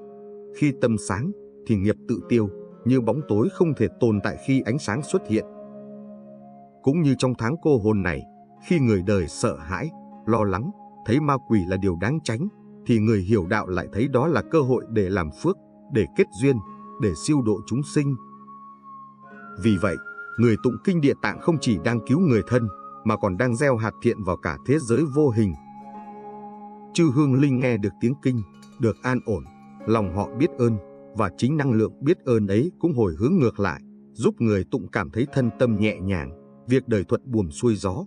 Khi tâm sáng, thì nghiệp tự tiêu, như bóng tối không thể tồn tại khi ánh sáng xuất hiện. Cũng như trong tháng cô hồn này, khi người đời sợ hãi, lo lắng, thấy ma quỷ là điều đáng tránh, thì người hiểu đạo lại thấy đó là cơ hội để làm phước, để kết duyên, để siêu độ chúng sinh. Vì vậy, người tụng Kinh Địa Tạng không chỉ đang cứu người thân, mà còn đang gieo hạt thiện vào cả thế giới vô hình. Chư hương linh nghe được tiếng kinh, được an ổn, lòng họ biết ơn, và chính năng lượng biết ơn ấy cũng hồi hướng ngược lại, giúp người tụng cảm thấy thân tâm nhẹ nhàng, việc đời thuận buồm xuôi gió.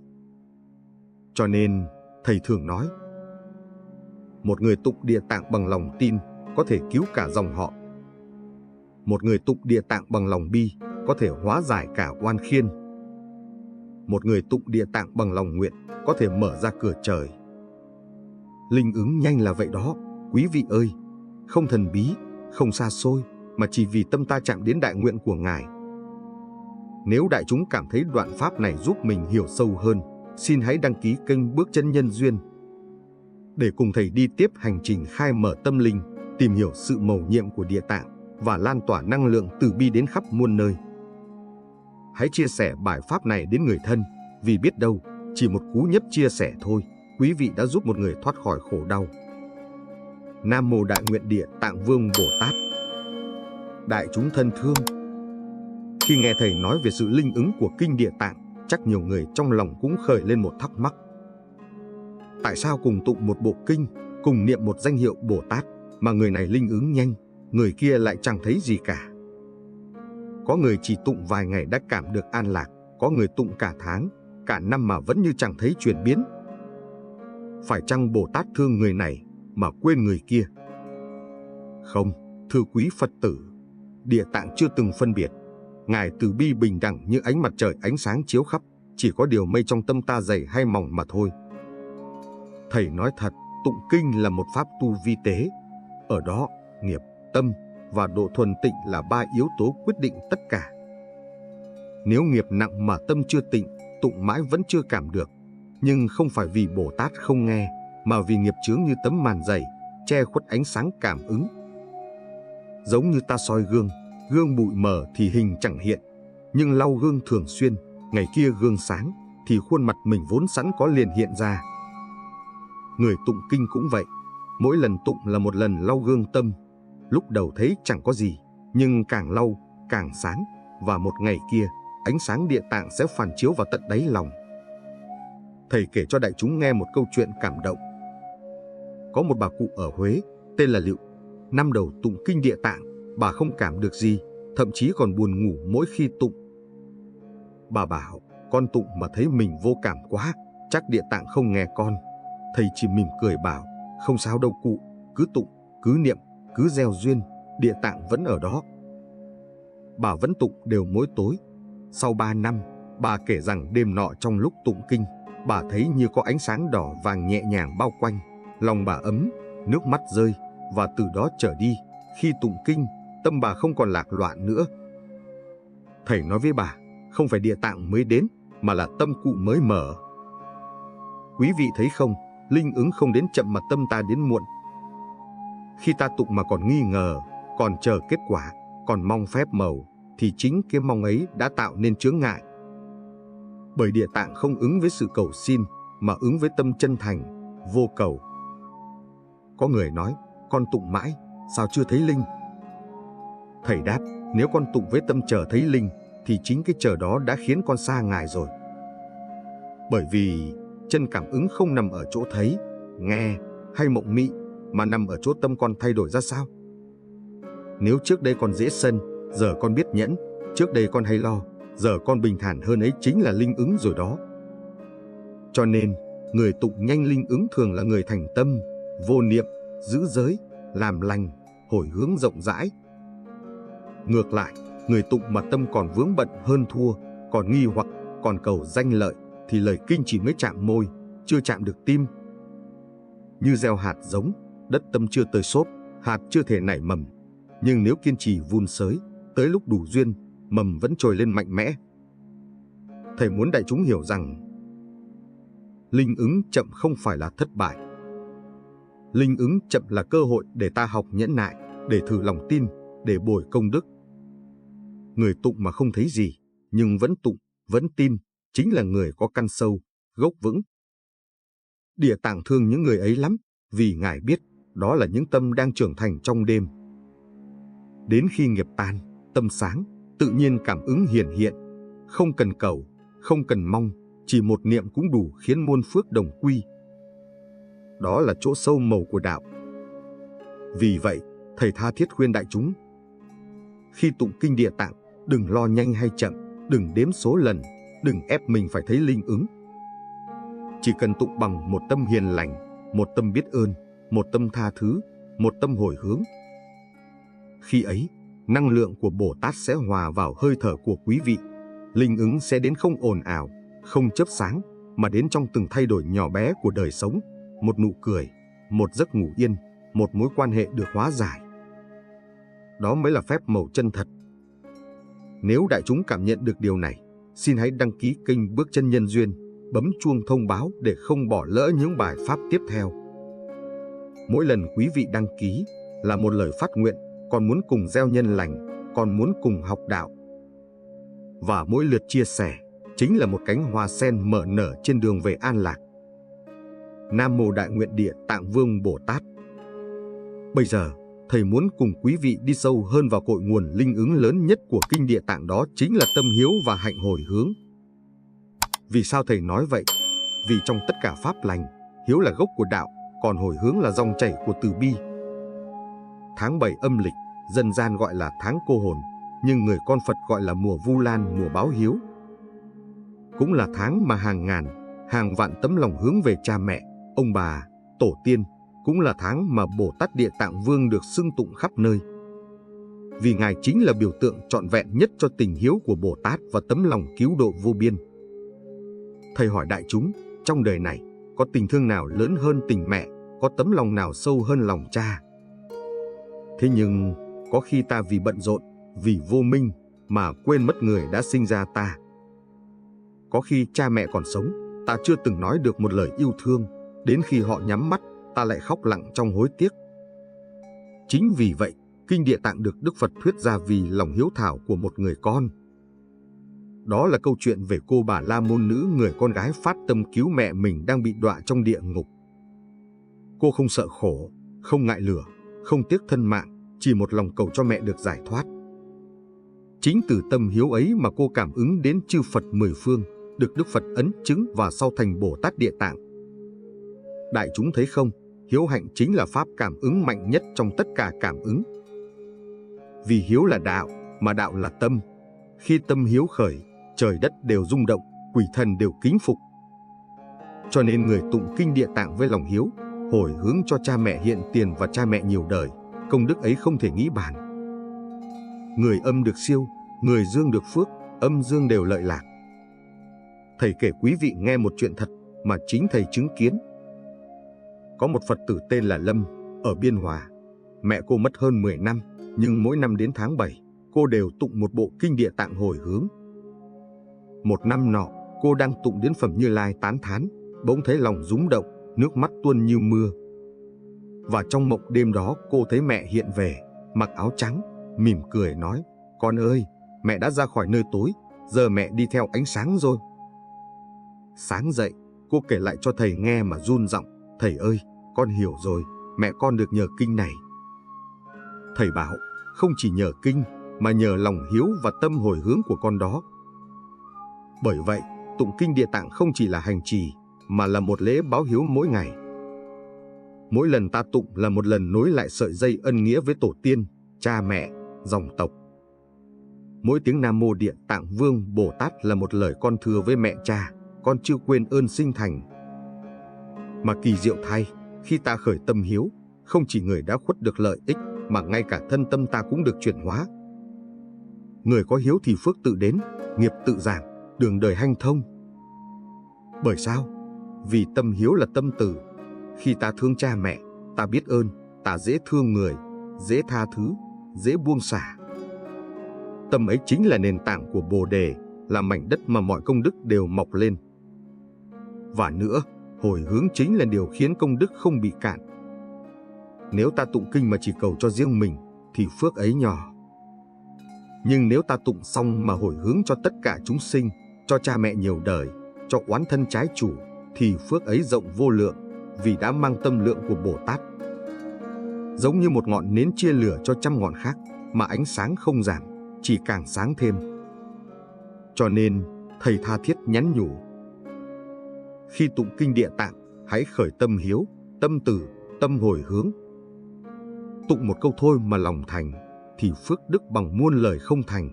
Cho nên, thầy thường nói, một người tụng Địa Tạng bằng lòng tin có thể cứu cả dòng họ. Một người tụng Địa Tạng bằng lòng bi có thể hóa giải cả oan khiên. Một người tụng Địa Tạng bằng lòng nguyện có thể mở ra cửa trời. Linh ứng nhanh là vậy đó, quý vị ơi, không thần bí, không xa xôi, mà chỉ vì tâm ta chạm đến đại nguyện của Ngài. Nếu đại chúng cảm thấy đoạn pháp này giúp mình hiểu sâu hơn, xin hãy đăng ký kênh Bước Chân Nhân Duyên để cùng thầy đi tiếp hành trình khai mở tâm linh, tìm hiểu sự mầu nhiệm của Địa Tạng và lan tỏa năng lượng từ bi đến khắp muôn nơi. Hãy chia sẻ bài pháp này đến người thân, vì biết đâu, chỉ một cú nhấp chia sẻ thôi, quý vị đã giúp một người thoát khỏi khổ đau. Nam Mô Đại Nguyện Địa Tạng Vương Bồ Tát. Đại chúng thân thương, khi nghe thầy nói về sự linh ứng của Kinh Địa Tạng, chắc nhiều người trong lòng cũng khởi lên một thắc mắc. Tại sao cùng tụng một bộ kinh, cùng niệm một danh hiệu Bồ Tát mà người này linh ứng nhanh, người kia lại chẳng thấy gì cả? Có người chỉ tụng vài ngày đã cảm được an lạc, có người tụng cả tháng, cả năm mà vẫn như chẳng thấy chuyển biến. Phải chăng Bồ Tát thương người này mà quên người kia? Không, thưa quý Phật tử, Địa Tạng chưa từng phân biệt. Ngài từ bi bình đẳng như ánh mặt trời ánh sáng chiếu khắp, chỉ có điều mây trong tâm ta dày hay mỏng mà thôi. Thầy nói thật, tụng kinh là một pháp tu vi tế. Ở đó, nghiệp, tâm và độ thuần tịnh là ba yếu tố quyết định tất cả. Nếu nghiệp nặng mà tâm chưa tịnh, tụng mãi vẫn chưa cảm được. Nhưng không phải vì Bồ Tát không nghe, mà vì nghiệp chướng như tấm màn dày, che khuất ánh sáng cảm ứng. Giống như ta soi gương, gương bụi mờ thì hình chẳng hiện. Nhưng lau gương thường xuyên, ngày kia gương sáng, thì khuôn mặt mình vốn sẵn có liền hiện ra. Người tụng kinh cũng vậy, mỗi lần tụng là một lần lau gương tâm. Lúc đầu thấy chẳng có gì, nhưng càng lau, càng sáng, và một ngày kia, ánh sáng Địa Tạng sẽ phản chiếu vào tận đáy lòng. Thầy kể cho đại chúng nghe một câu chuyện cảm động. Có một bà cụ ở Huế, tên là Liệu. Năm đầu tụng kinh Địa Tạng, bà không cảm được gì, thậm chí còn buồn ngủ mỗi khi tụng. Bà bảo, con tụng mà thấy mình vô cảm quá, chắc Địa Tạng không nghe con. Thầy chỉ mỉm cười bảo, không sao đâu cụ, cứ tụng, cứ niệm, cứ gieo duyên, Địa Tạng vẫn ở đó. Bà vẫn tụng đều mỗi tối. Sau 3 năm, bà kể rằng đêm nọ trong lúc tụng kinh, bà thấy như có ánh sáng đỏ vàng nhẹ nhàng bao quanh, lòng bà ấm, nước mắt rơi, và từ đó trở đi, khi tụng kinh, tâm bà không còn lạc loạn nữa. Thầy nói với bà, không phải Địa Tạng mới đến, mà là tâm cụ mới mở. Quý vị thấy không, linh ứng không đến chậm mà tâm ta đến muộn. Khi ta tụng mà còn nghi ngờ, còn chờ kết quả, còn mong phép màu, thì chính cái mong ấy đã tạo nên chướng ngại. Bởi Địa Tạng không ứng với sự cầu xin, mà ứng với tâm chân thành, vô cầu. Có người nói, con tụng mãi, sao chưa thấy linh? Thầy đáp, nếu con tụng với tâm chờ thấy linh, thì chính cái chờ đó đã khiến con xa Ngài rồi. Bởi vì chân cảm ứng không nằm ở chỗ thấy, nghe hay mộng mị, mà nằm ở chỗ tâm con thay đổi ra sao. Nếu trước đây con dễ sân, giờ con biết nhẫn, trước đây con hay lo, giờ con bình thản hơn ấy chính là linh ứng rồi đó. Cho nên, người tụng nhanh linh ứng thường là người thành tâm, vô niệm, giữ giới, làm lành, hồi hướng rộng rãi. Ngược lại, người tụng mà tâm còn vướng bận hơn thua, còn nghi hoặc, còn cầu danh lợi, thì lời kinh chỉ mới chạm môi, chưa chạm được tim. Như gieo hạt giống, đất tâm chưa tới xốp, hạt chưa thể nảy mầm. Nhưng nếu kiên trì vun sới, tới lúc đủ duyên, mầm vẫn trồi lên mạnh mẽ. Thầy muốn đại chúng hiểu rằng, linh ứng chậm không phải là thất bại. Linh ứng chậm là cơ hội để ta học nhẫn nại, để thử lòng tin, để bồi công đức. Người tụng mà không thấy gì, nhưng vẫn tụng, vẫn tin, chính là người có căn sâu, gốc vững. Địa Tạng thương những người ấy lắm, vì Ngài biết đó là những tâm đang trưởng thành trong đêm. Đến khi nghiệp tan, tâm sáng, tự nhiên cảm ứng hiển hiện, không cần cầu, không cần mong, chỉ một niệm cũng đủ khiến muôn phước đồng quy. Đó là chỗ sâu màu của đạo. Vì vậy, thầy tha thiết khuyên đại chúng, khi tụng kinh Địa Tạng, đừng lo nhanh hay chậm, đừng đếm số lần, đừng ép mình phải thấy linh ứng. Chỉ cần tụng bằng một tâm hiền lành, một tâm biết ơn, một tâm tha thứ, một tâm hồi hướng. Khi ấy, năng lượng của Bồ Tát sẽ hòa vào hơi thở của quý vị. Linh ứng sẽ đến không ồn ào, không chớp sáng, mà đến trong từng thay đổi nhỏ bé của đời sống, một nụ cười, một giấc ngủ yên, một mối quan hệ được hóa giải. Đó mới là phép màu chân thật. Nếu đại chúng cảm nhận được điều này, xin hãy đăng ký kênh Bước Chân Nhân Duyên, bấm chuông thông báo để không bỏ lỡ những bài pháp tiếp theo. Mỗi lần quý vị đăng ký là một lời phát nguyện, còn muốn cùng gieo nhân lành, còn muốn cùng học đạo. Và mỗi lượt chia sẻ chính là một cánh hoa sen mở nở trên đường về an lạc. Nam Mô Đại Nguyện Địa Tạng Vương Bồ Tát. Bây giờ, thầy muốn cùng quý vị đi sâu hơn vào cội nguồn linh ứng lớn nhất của kinh Địa Tạng, đó chính là tâm hiếu và hạnh hồi hướng. Vì sao thầy nói vậy? Vì trong tất cả pháp lành, hiếu là gốc của đạo, còn hồi hướng là dòng chảy của từ bi. Tháng 7 âm lịch, dân gian gọi là tháng cô hồn, nhưng người con Phật gọi là mùa Vu Lan, mùa báo hiếu. Cũng là tháng mà hàng ngàn, hàng vạn tấm lòng hướng về cha mẹ, ông bà, tổ tiên, cũng là tháng mà Bồ Tát Địa Tạng Vương được xưng tụng khắp nơi. Vì Ngài chính là biểu tượng trọn vẹn nhất cho tình hiếu của Bồ Tát và tấm lòng cứu độ vô biên. Thầy hỏi đại chúng, trong đời này, có tình thương nào lớn hơn tình mẹ, có tấm lòng nào sâu hơn lòng cha? Thế nhưng, có khi ta vì bận rộn, vì vô minh mà quên mất người đã sinh ra ta. Có khi cha mẹ còn sống, ta chưa từng nói được một lời yêu thương, đến khi họ nhắm mắt, ta lại khóc lặng trong hối tiếc. Chính vì vậy, Kinh Địa Tạng được Đức Phật thuyết ra vì lòng hiếu thảo của một người con. Đó là câu chuyện về cô Bà La Môn nữ, người con gái phát tâm cứu mẹ mình đang bị đọa trong địa ngục. Cô không sợ khổ, không ngại lửa, không tiếc thân mạng, chỉ một lòng cầu cho mẹ được giải thoát. Chính từ tâm hiếu ấy mà cô cảm ứng đến chư Phật mười phương, được Đức Phật ấn chứng và sau thành Bồ Tát Địa Tạng. Đại chúng thấy không, hiếu hạnh chính là pháp cảm ứng mạnh nhất trong tất cả cảm ứng. Vì hiếu là đạo, mà đạo là tâm. Khi tâm hiếu khởi, trời đất đều rung động, quỷ thần đều kính phục. Cho nên người tụng Kinh Địa Tạng với lòng hiếu, hồi hướng cho cha mẹ hiện tiền và cha mẹ nhiều đời, công đức ấy không thể nghĩ bàn. Người âm được siêu, người dương được phước, âm dương đều lợi lạc. Thầy kể quý vị nghe một chuyện thật mà chính thầy chứng kiến. Có một Phật tử tên là Lâm, ở Biên Hòa. Mẹ cô mất hơn 10 năm, nhưng mỗi năm đến tháng 7, cô đều tụng một bộ Kinh Địa Tạng hồi hướng. Một năm nọ, cô đang tụng đến phẩm Như Lai tán thán, bỗng thấy lòng rúng động, nước mắt tuôn như mưa. Và trong mộng đêm đó, cô thấy mẹ hiện về, mặc áo trắng, mỉm cười nói: "Con ơi, mẹ đã ra khỏi nơi tối, giờ mẹ đi theo ánh sáng rồi." Sáng dậy, cô kể lại cho thầy nghe mà run giọng: "Thầy ơi, con hiểu rồi, mẹ con được nhờ kinh này." Thầy bảo, không chỉ nhờ kinh, mà nhờ lòng hiếu và tâm hồi hướng của con đó. Bởi vậy, tụng Kinh Địa Tạng không chỉ là hành trì, mà là một lễ báo hiếu mỗi ngày. Mỗi lần ta tụng là một lần nối lại sợi dây ân nghĩa với tổ tiên, cha mẹ, dòng tộc. Mỗi tiếng Nam Mô Địa Tạng Vương Bồ Tát là một lời con thưa với mẹ cha, con chưa quên ơn sinh thành. Mà kỳ diệu thay, khi ta khởi tâm hiếu, không chỉ người đã khuất được lợi ích, mà ngay cả thân tâm ta cũng được chuyển hóa. Người có hiếu thì phước tự đến, nghiệp tự giảm, đường đời hanh thông. Bởi sao? Vì tâm hiếu là tâm từ. Khi ta thương cha mẹ, ta biết ơn, ta dễ thương người, dễ tha thứ, dễ buông xả. Tâm ấy chính là nền tảng của Bồ Đề, là mảnh đất mà mọi công đức đều mọc lên. Và nữa, hồi hướng chính là điều khiến công đức không bị cạn. Nếu ta tụng kinh mà chỉ cầu cho riêng mình, thì phước ấy nhỏ. Nhưng nếu ta tụng xong mà hồi hướng cho tất cả chúng sinh, cho cha mẹ nhiều đời, cho oán thân trái chủ, thì phước ấy rộng vô lượng, vì đã mang tâm lượng của Bồ Tát. Giống như một ngọn nến chia lửa cho trăm ngọn khác, mà ánh sáng không giảm, chỉ càng sáng thêm. Cho nên, thầy tha thiết nhắn nhủ: khi tụng Kinh Địa Tạng, hãy khởi tâm hiếu, tâm từ, tâm hồi hướng. Tụng một câu thôi mà lòng thành, thì phước đức bằng muôn lời không thành.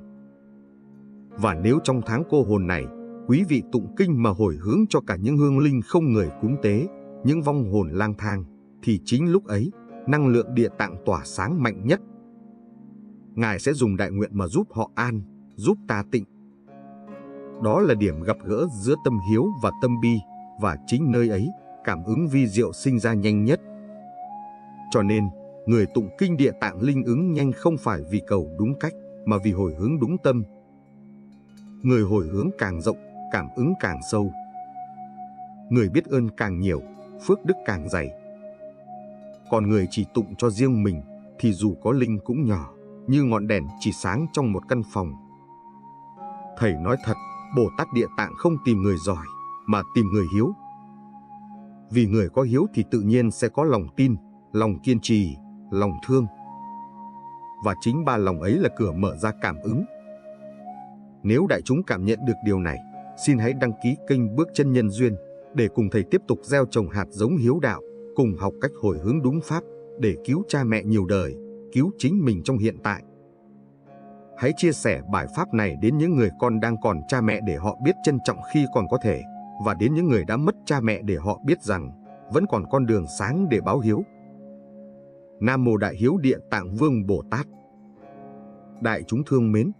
Và nếu trong tháng cô hồn này, quý vị tụng kinh mà hồi hướng cho cả những hương linh không người cúng tế, những vong hồn lang thang, thì chính lúc ấy, năng lượng Địa Tạng tỏa sáng mạnh nhất. Ngài sẽ dùng đại nguyện mà giúp họ an, giúp ta tịnh. Đó là điểm gặp gỡ giữa tâm hiếu và tâm bi, và chính nơi ấy, cảm ứng vi diệu sinh ra nhanh nhất. Cho nên, người tụng Kinh Địa Tạng linh ứng nhanh không phải vì cầu đúng cách, mà vì hồi hướng đúng tâm. Người hồi hướng càng rộng, cảm ứng càng sâu. Người biết ơn càng nhiều, phước đức càng dày. Còn người chỉ tụng cho riêng mình, thì dù có linh cũng nhỏ, như ngọn đèn chỉ sáng trong một căn phòng. Thầy nói thật, Bồ Tát Địa Tạng không tìm người giỏi, mà tìm người hiếu. Vì người có hiếu thì tự nhiên sẽ có lòng tin, lòng kiên trì, lòng thương. Và chính ba lòng ấy là cửa mở ra cảm ứng. Nếu đại chúng cảm nhận được điều này, xin hãy đăng ký kênh Bước Chân Nhân Duyên để cùng thầy tiếp tục gieo trồng hạt giống hiếu đạo, cùng học cách hồi hướng đúng pháp để cứu cha mẹ nhiều đời, cứu chính mình trong hiện tại. Hãy chia sẻ bài pháp này đến những người con đang còn cha mẹ để họ biết trân trọng khi còn có thể, và đến những người đã mất cha mẹ để họ biết rằng vẫn còn con đường sáng để báo hiếu. Nam Mô Đại Hiếu Địa Tạng Vương Bồ Tát. Đại chúng thương mến,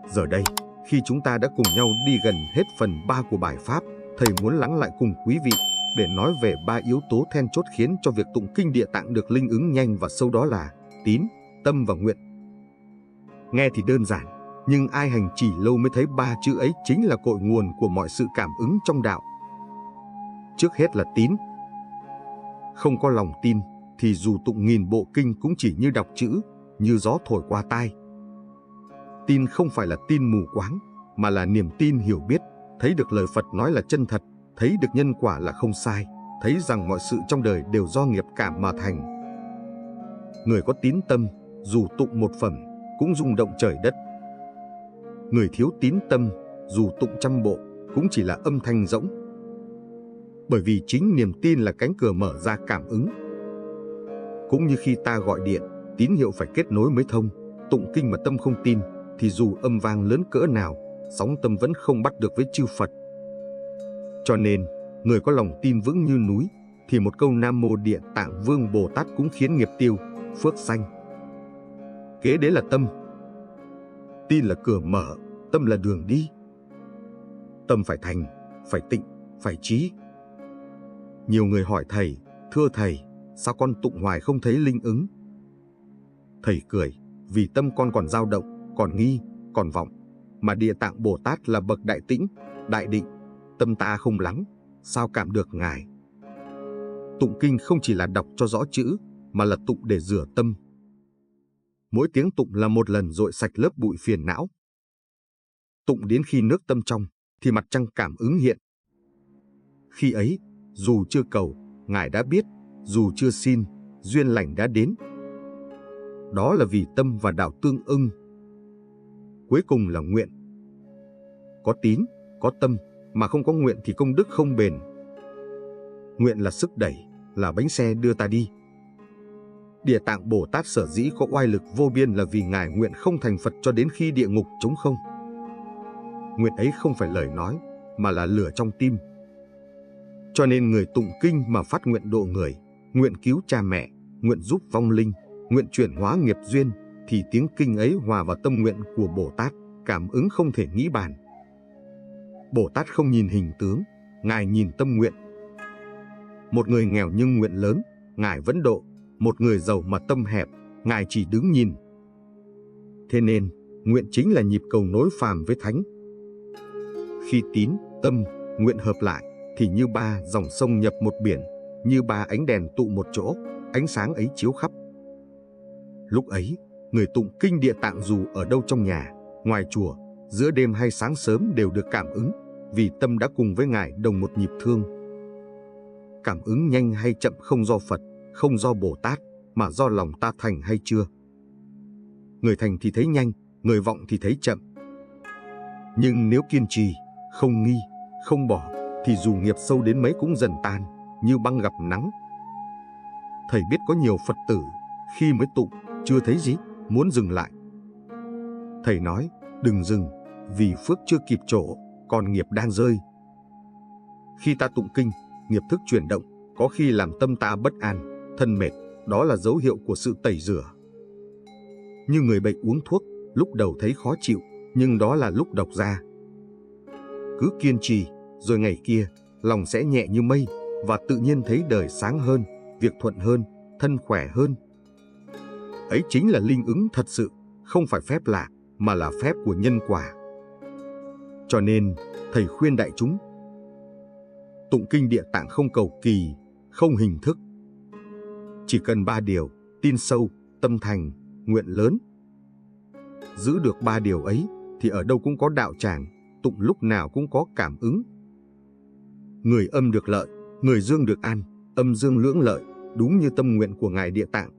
giờ đây, khi chúng ta đã cùng nhau đi gần hết phần 3 của bài pháp, thầy muốn lắng lại cùng quý vị để nói về 3 yếu tố then chốt khiến cho việc tụng kinh Địa Tạng được linh ứng nhanh và sâu, đó là tín, tâm và nguyện. Nghe thì đơn giản, nhưng ai hành trì lâu mới thấy 3 chữ ấy chính là cội nguồn của mọi sự cảm ứng trong đạo. Trước hết là tín. Không có lòng tin thì dù tụng nghìn bộ kinh cũng chỉ như đọc chữ, như gió thổi qua tai. Tin không phải là tin mù quáng, mà là niềm tin hiểu biết, thấy được lời Phật nói là chân thật, thấy được nhân quả là không sai, thấy rằng mọi sự trong đời đều do nghiệp cảm mà thành. Người có tín tâm, dù tụng một phẩm, cũng rung động trời đất. Người thiếu tín tâm, dù tụng trăm bộ, cũng chỉ là âm thanh rỗng. Bởi vì chính niềm tin là cánh cửa mở ra cảm ứng. Cũng như khi ta gọi điện, tín hiệu phải kết nối mới thông, tụng kinh mà tâm không tin, thì dù âm vang lớn cỡ nào, sóng tâm vẫn không bắt được với chư Phật. Cho nên, người có lòng tin vững như núi, thì một câu Nam Mô Địa Tạng Vương Bồ Tát cũng khiến nghiệp tiêu, phước sanh. Kế đến là tâm. Tin là cửa mở, tâm là đường đi. Tâm phải thành, phải tịnh, phải trí. Nhiều người hỏi thầy, thưa thầy, sao con tụng hoài không thấy linh ứng? Thầy cười, vì tâm con còn dao động, còn nghi, còn vọng, mà Địa Tạng Bồ Tát là bậc đại tĩnh, đại định, tâm ta không lắng, sao cảm được Ngài? Tụng kinh không chỉ là đọc cho rõ chữ, mà là tụng để rửa tâm. Mỗi tiếng tụng là một lần dội sạch lớp bụi phiền não. Tụng đến khi nước tâm trong, thì mặt trăng cảm ứng hiện. Khi ấy, dù chưa cầu, Ngài đã biết, dù chưa xin, duyên lành đã đến. Đó là vì tâm và đạo tương ưng. Cuối cùng là nguyện. Có tín, có tâm, mà không có nguyện thì công đức không bền. Nguyện là sức đẩy, là bánh xe đưa ta đi. Địa Tạng Bồ Tát sở dĩ có oai lực vô biên là vì Ngài nguyện không thành Phật cho đến khi địa ngục trống không. Nguyện ấy không phải lời nói, mà là lửa trong tim. Cho nên người tụng kinh mà phát nguyện độ người, nguyện cứu cha mẹ, nguyện giúp vong linh, nguyện chuyển hóa nghiệp duyên, thì tiếng kinh ấy hòa vào tâm nguyện của Bồ Tát, cảm ứng không thể nghĩ bàn. Bồ Tát không nhìn hình tướng, Ngài nhìn tâm nguyện. Một người nghèo nhưng nguyện lớn, Ngài vẫn độ. Một người giàu mà tâm hẹp, Ngài chỉ đứng nhìn. Thế nên, nguyện chính là nhịp cầu nối phàm với thánh. Khi tín, tâm, nguyện hợp lại, thì như 3 dòng sông nhập một biển, như 3 ánh đèn tụ một chỗ, ánh sáng ấy chiếu khắp. Lúc ấy, người tụng kinh Địa Tạng dù ở đâu trong nhà, ngoài chùa, giữa đêm hay sáng sớm đều được cảm ứng, vì tâm đã cùng với Ngài đồng một nhịp thương. Cảm ứng nhanh hay chậm không do Phật, không do Bồ Tát, mà do lòng ta thành hay chưa. Người thành thì thấy nhanh, người vọng thì thấy chậm. Nhưng nếu kiên trì, không nghi, không bỏ, thì dù nghiệp sâu đến mấy cũng dần tan, như băng gặp nắng. Thầy biết có nhiều Phật tử, khi mới tụng, chưa thấy gì, muốn dừng lại. Thầy nói, đừng dừng, vì phước chưa kịp trổ, còn nghiệp đang rơi. Khi ta tụng kinh, nghiệp thức chuyển động, có khi làm tâm ta bất an, thân mệt, đó là dấu hiệu của sự tẩy rửa. Như người bệnh uống thuốc, lúc đầu thấy khó chịu, nhưng đó là lúc độc ra. Cứ kiên trì, rồi ngày kia, lòng sẽ nhẹ như mây, và tự nhiên thấy đời sáng hơn, việc thuận hơn, thân khỏe hơn. Ấy chính là linh ứng thật sự, không phải phép lạ, mà là phép của nhân quả. Cho nên, thầy khuyên đại chúng, tụng kinh Địa Tạng không cầu kỳ, không hình thức. Chỉ cần 3 điều, tin sâu, tâm thành, nguyện lớn. Giữ được 3 điều ấy, thì ở đâu cũng có đạo tràng, tụng lúc nào cũng có cảm ứng. Người âm được lợi, người dương được an, âm dương lưỡng lợi, đúng như tâm nguyện của Ngài Địa Tạng.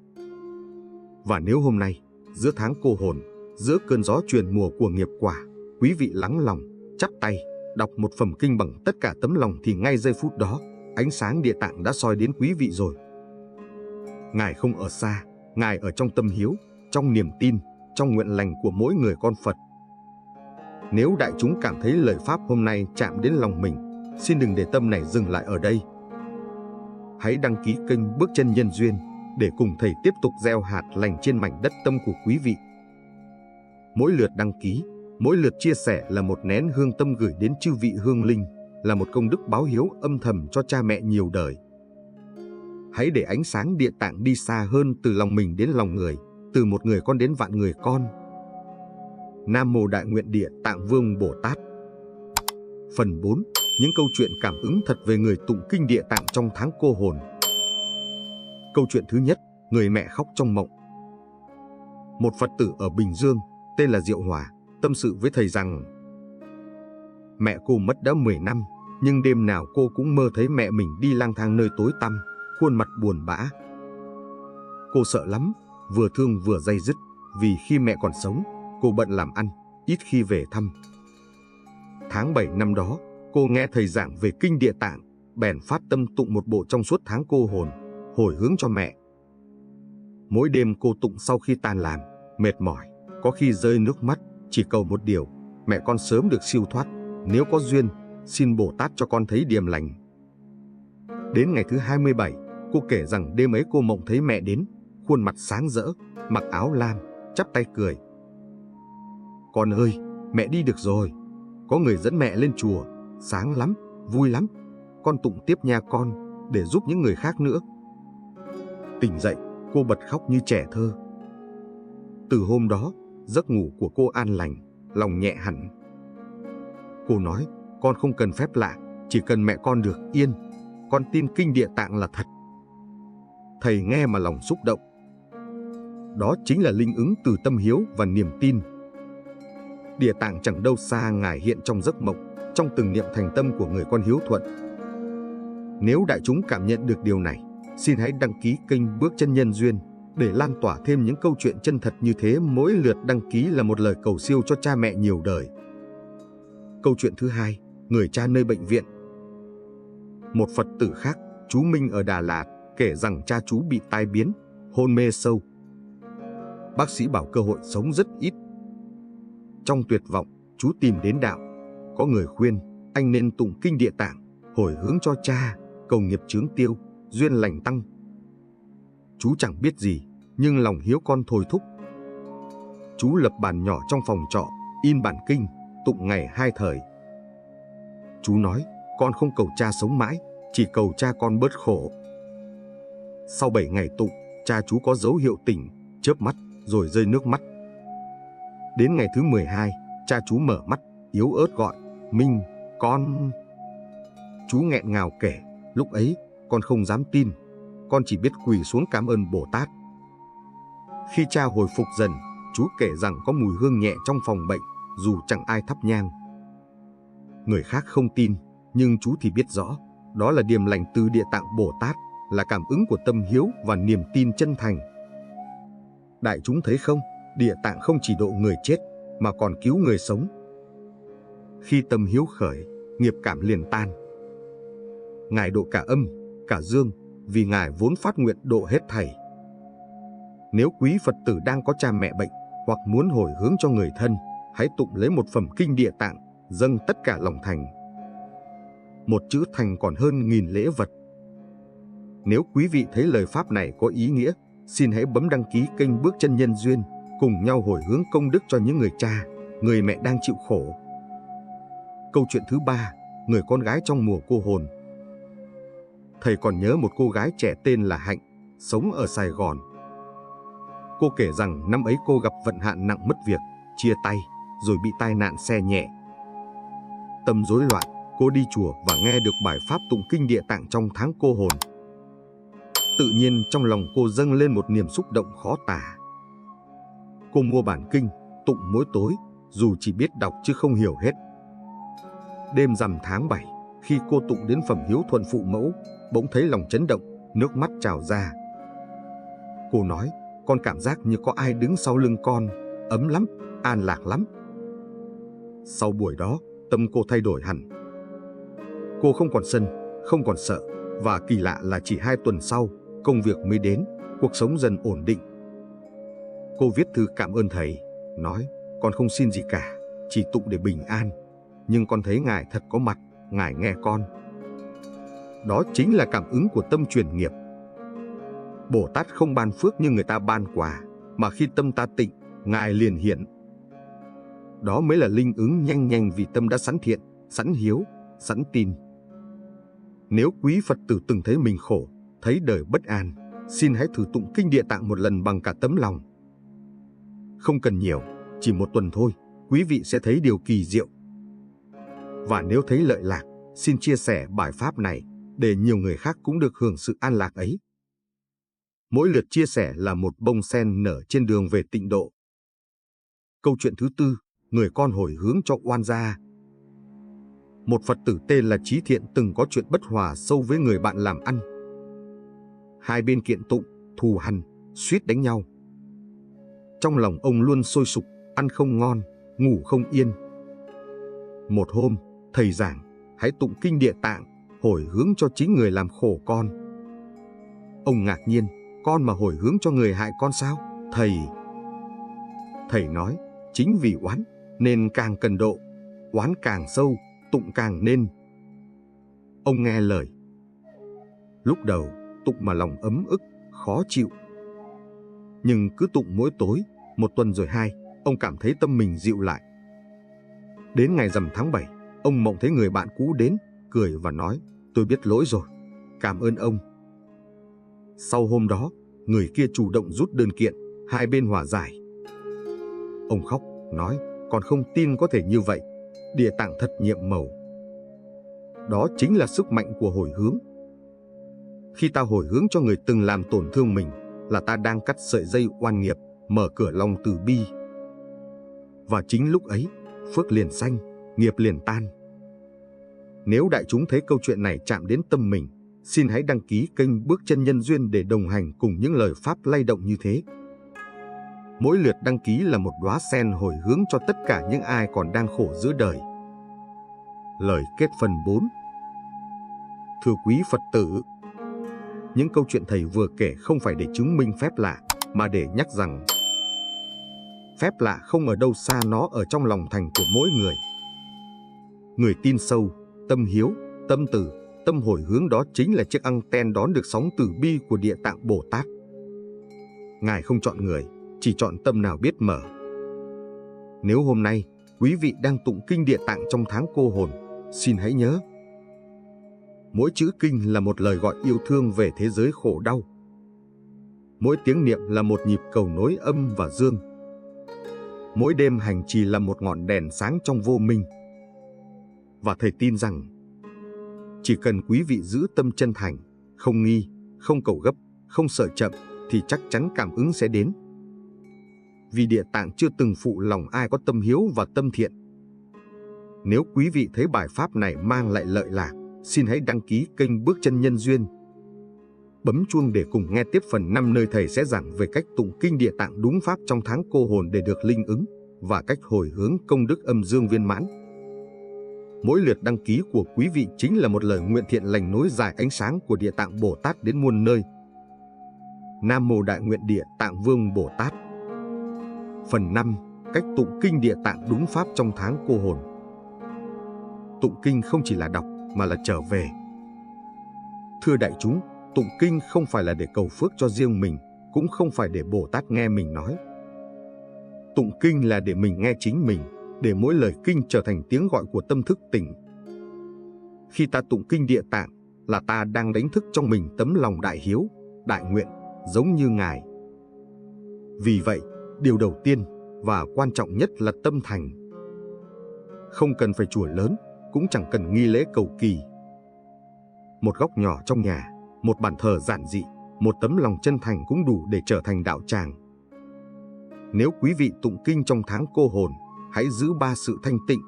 Và nếu hôm nay, giữa tháng cô hồn, giữa cơn gió chuyển mùa của nghiệp quả, quý vị lắng lòng, chắp tay, đọc một phẩm kinh bằng tất cả tấm lòng thì ngay giây phút đó, ánh sáng Địa Tạng đã soi đến quý vị rồi. Ngài không ở xa, Ngài ở trong tâm hiếu, trong niềm tin, trong nguyện lành của mỗi người con Phật. Nếu đại chúng cảm thấy lời Pháp hôm nay chạm đến lòng mình, xin đừng để tâm này dừng lại ở đây. Hãy đăng ký kênh Bước Chân Nhân Duyên để cùng Thầy tiếp tục gieo hạt lành trên mảnh đất tâm của quý vị. Mỗi lượt đăng ký, mỗi lượt chia sẻ là một nén hương tâm gửi đến chư vị hương linh, là một công đức báo hiếu âm thầm cho cha mẹ nhiều đời. Hãy để ánh sáng Địa Tạng đi xa hơn từ lòng mình đến lòng người, từ một người con đến vạn người con. Nam Mô Đại Nguyện Địa Tạng Vương Bồ Tát. Phần 4. Những câu chuyện cảm ứng thật về người tụng kinh Địa Tạng trong tháng cô hồn. Câu chuyện thứ nhất, người mẹ khóc trong mộng. Một Phật tử ở Bình Dương, tên là Diệu Hòa, tâm sự với thầy rằng mẹ cô mất đã 10 năm, nhưng đêm nào cô cũng mơ thấy mẹ mình đi lang thang nơi tối tăm, khuôn mặt buồn bã. Cô sợ lắm, vừa thương vừa day dứt, vì khi mẹ còn sống, cô bận làm ăn, ít khi về thăm. Tháng 7 năm đó, cô nghe thầy giảng về kinh Địa Tạng, bèn phát tâm tụng một bộ trong suốt tháng cô hồn, hồi hướng cho mẹ. Mỗi đêm cô tụng sau khi tan làm, mệt mỏi, có khi rơi nước mắt, chỉ cầu một điều, mẹ con sớm được siêu thoát, nếu có duyên, xin Bồ Tát cho con thấy điềm lành. Đến ngày thứ 27, cô kể rằng đêm ấy cô mộng thấy mẹ đến, khuôn mặt sáng rỡ, mặc áo lam, chắp tay cười. Con ơi, mẹ đi được rồi, có người dẫn mẹ lên chùa, sáng lắm, vui lắm, con tụng tiếp nha con, để giúp những người khác nữa. Tỉnh dậy, cô bật khóc như trẻ thơ. Từ hôm đó, giấc ngủ của cô an lành, lòng nhẹ hẳn. Cô nói, con không cần phép lạ, chỉ cần mẹ con được yên, con tin kinh Địa Tạng là thật. Thầy nghe mà lòng xúc động. Đó chính là linh ứng từ tâm hiếu và niềm tin. Địa Tạng chẳng đâu xa, Ngài hiện trong giấc mộng, trong từng niệm thành tâm của người con hiếu thuận. Nếu đại chúng cảm nhận được điều này, xin hãy đăng ký kênh Bước Chân Nhân Duyên để lan tỏa thêm những câu chuyện chân thật như thế. Mỗi lượt đăng ký là một lời cầu siêu cho cha mẹ nhiều đời. Câu chuyện thứ hai, người cha nơi bệnh viện. Một Phật tử khác, chú Minh ở Đà Lạt, kể rằng cha chú bị tai biến, hôn mê sâu. Bác sĩ bảo cơ hội sống rất ít. Trong tuyệt vọng, chú tìm đến đạo. Có người khuyên, anh nên tụng kinh Địa Tạng, hồi hướng cho cha, cầu nghiệp chướng tiêu, duyên lành tăng. Chú chẳng biết gì, nhưng lòng hiếu con thôi thúc. Chú lập bàn nhỏ trong phòng trọ, in bản kinh, tụng ngày 2 thời. Chú nói, con không cầu cha sống mãi, chỉ cầu cha con bớt khổ. Sau 7 ngày tụng, cha chú có dấu hiệu tỉnh, chớp mắt, rồi rơi nước mắt. Đến ngày thứ 12, cha chú mở mắt, yếu ớt gọi, Minh, con. Chú nghẹn ngào kể, lúc ấy, con không dám tin, con chỉ biết quỳ xuống cảm ơn Bồ Tát. Khi cha hồi phục dần, chú kể rằng có mùi hương nhẹ trong phòng bệnh, dù chẳng ai thắp nhang. Người khác không tin, nhưng chú thì biết rõ, đó là điềm lành từ Địa Tạng Bồ Tát, là cảm ứng của tâm hiếu và niềm tin chân thành. Đại chúng thấy không, Địa Tạng không chỉ độ người chết, mà còn cứu người sống. Khi tâm hiếu khởi, nghiệp cảm liền tan. Ngài độ cả âm, cả dương, vì Ngài vốn phát nguyện độ hết thảy. Nếu quý Phật tử đang có cha mẹ bệnh, hoặc muốn hồi hướng cho người thân, hãy tụng lấy một phẩm kinh Địa Tạng, dâng tất cả lòng thành. Một chữ thành còn hơn nghìn lễ vật. Nếu quý vị thấy lời Pháp này có ý nghĩa, xin hãy bấm đăng ký kênh Bước Chân Nhân Duyên, cùng nhau hồi hướng công đức cho những người cha, người mẹ đang chịu khổ. Câu chuyện thứ 3, người con gái trong mùa cô hồn. Thầy còn nhớ một cô gái trẻ tên là Hạnh, sống ở Sài Gòn. Cô kể rằng năm ấy cô gặp vận hạn nặng, mất việc, chia tay, rồi bị tai nạn xe nhẹ. Tâm rối loạn, cô đi chùa và nghe được bài pháp tụng kinh Địa Tạng trong tháng cô hồn. Tự nhiên trong lòng cô dâng lên một niềm xúc động khó tả. Cô mua bản kinh, tụng mỗi tối, dù chỉ biết đọc chứ không hiểu hết. Đêm rằm tháng 7, khi cô tụng đến phẩm hiếu thuận phụ mẫu, bỗng thấy lòng chấn động, nước mắt trào ra. Cô nói, con cảm giác như có ai đứng sau lưng con, ấm lắm, an lạc lắm. Sau buổi đó, tâm cô thay đổi hẳn. Cô không còn sân, không còn sợ, và kỳ lạ là chỉ 2 tuần sau, công việc mới đến, cuộc sống dần ổn định. Cô viết thư cảm ơn thầy, nói, con không xin gì cả, chỉ tụng để bình an, nhưng con thấy Ngài thật có mặt, Ngài nghe con. Đó chính là cảm ứng của tâm truyền nghiệp. Bồ Tát không ban phước như người ta ban quà, mà khi tâm ta tịnh, Ngài liền hiện. Đó mới là linh ứng nhanh nhanh vì tâm đã sẵn thiện, sẵn hiếu, sẵn tin. Nếu quý Phật tử từng thấy mình khổ, thấy đời bất an, xin hãy thử tụng kinh Địa Tạng một lần bằng cả tấm lòng. Không cần nhiều, chỉ 1 tuần thôi, quý vị sẽ thấy điều kỳ diệu. Và nếu thấy lợi lạc, xin chia sẻ bài pháp này để nhiều người khác cũng được hưởng sự an lạc ấy. Mỗi lượt chia sẻ là một bông sen nở trên đường về tịnh độ. Câu chuyện thứ 4, người con hồi hướng cho oan gia. Một Phật tử tên là Trí Thiện từng có chuyện bất hòa sâu với người bạn làm ăn. Hai bên kiện tụng, thù hằn, suýt đánh nhau. Trong lòng ông luôn sôi sục, ăn không ngon, ngủ không yên. Một hôm, thầy giảng, hãy tụng kinh Địa Tạng, hồi hướng cho chính người làm khổ con. Ông ngạc nhiên, con mà hồi hướng cho người hại con sao, thầy? Thầy nói, chính vì oán, nên càng cần độ, oán càng sâu, tụng càng nên. Ông nghe lời. Lúc đầu, tụng mà lòng ấm ức, khó chịu. Nhưng cứ tụng mỗi tối, 1 tuần rồi 2, ông cảm thấy tâm mình dịu lại. Đến ngày rằm tháng 7, ông mộng thấy người bạn cũ đến, cười và nói, tôi biết lỗi rồi, cảm ơn ông. Sau hôm đó, người kia chủ động rút đơn kiện, hai bên hòa giải. Ông khóc, nói, con không tin có thể như vậy, Địa Tạng thật nhiệm màu. Đó chính là sức mạnh của hồi hướng. Khi ta hồi hướng cho người từng làm tổn thương mình, là ta đang cắt sợi dây oan nghiệp, mở cửa lòng từ bi. Và chính lúc ấy, phước liền sanh, nghiệp liền tan. Nếu đại chúng thấy câu chuyện này chạm đến tâm mình, xin hãy đăng ký kênh Bước Chân Nhân Duyên để đồng hành cùng những lời pháp lay động như thế. Mỗi lượt đăng ký là một đóa sen hồi hướng cho tất cả những ai còn đang khổ giữa đời. Lời kết phần 4. Thưa quý Phật tử, những câu chuyện thầy vừa kể không phải để chứng minh phép lạ, mà để nhắc rằng phép lạ không ở đâu xa, nó ở trong lòng thành của mỗi người. Người tin sâu, tâm hiếu, tâm từ, tâm hồi hướng, đó chính là chiếc anten đón được sóng từ bi của Địa Tạng Bồ Tát. Ngài không chọn người, chỉ chọn tâm nào biết mở. Nếu hôm nay quý vị đang tụng kinh Địa Tạng trong tháng cô hồn, xin hãy nhớ, mỗi chữ kinh là một lời gọi yêu thương về thế giới khổ đau. Mỗi tiếng niệm là một nhịp cầu nối âm và dương. Mỗi đêm hành trì là một ngọn đèn sáng trong vô minh. Và thầy tin rằng, chỉ cần quý vị giữ tâm chân thành, không nghi, không cầu gấp, không sợ chậm, thì chắc chắn cảm ứng sẽ đến. Vì Địa Tạng chưa từng phụ lòng ai có tâm hiếu và tâm thiện. Nếu quý vị thấy bài pháp này mang lại lợi lạc, xin hãy đăng ký kênh Bước Chân Nhân Duyên. Bấm chuông để cùng nghe tiếp phần 5 nơi thầy sẽ giảng về cách tụng kinh Địa Tạng đúng pháp trong tháng cô hồn để được linh ứng, và cách hồi hướng công đức âm dương viên mãn. Mỗi lượt đăng ký của quý vị chính là một lời nguyện thiện lành nối dài ánh sáng của Địa Tạng Bồ Tát đến muôn nơi. Nam Mô Đại Nguyện Địa Tạng Vương Bồ Tát. Phần 5. Cách tụng kinh Địa Tạng đúng pháp trong tháng cô hồn. Tụng kinh không chỉ là đọc mà là trở về. Thưa đại chúng, tụng kinh không phải là để cầu phước cho riêng mình, cũng không phải để Bồ Tát nghe mình nói. Tụng kinh là để mình nghe chính mình, để mỗi lời kinh trở thành tiếng gọi của tâm thức tỉnh. Khi ta tụng kinh Địa Tạng, là ta đang đánh thức trong mình tấm lòng đại hiếu, đại nguyện, giống như Ngài. Vì vậy, điều đầu tiên và quan trọng nhất là tâm thành. Không cần phải chùa lớn, cũng chẳng cần nghi lễ cầu kỳ. Một góc nhỏ trong nhà, một bàn thờ giản dị, một tấm lòng chân thành cũng đủ để trở thành đạo tràng. Nếu quý vị tụng kinh trong tháng cô hồn, hãy giữ 3 sự thanh tịnh.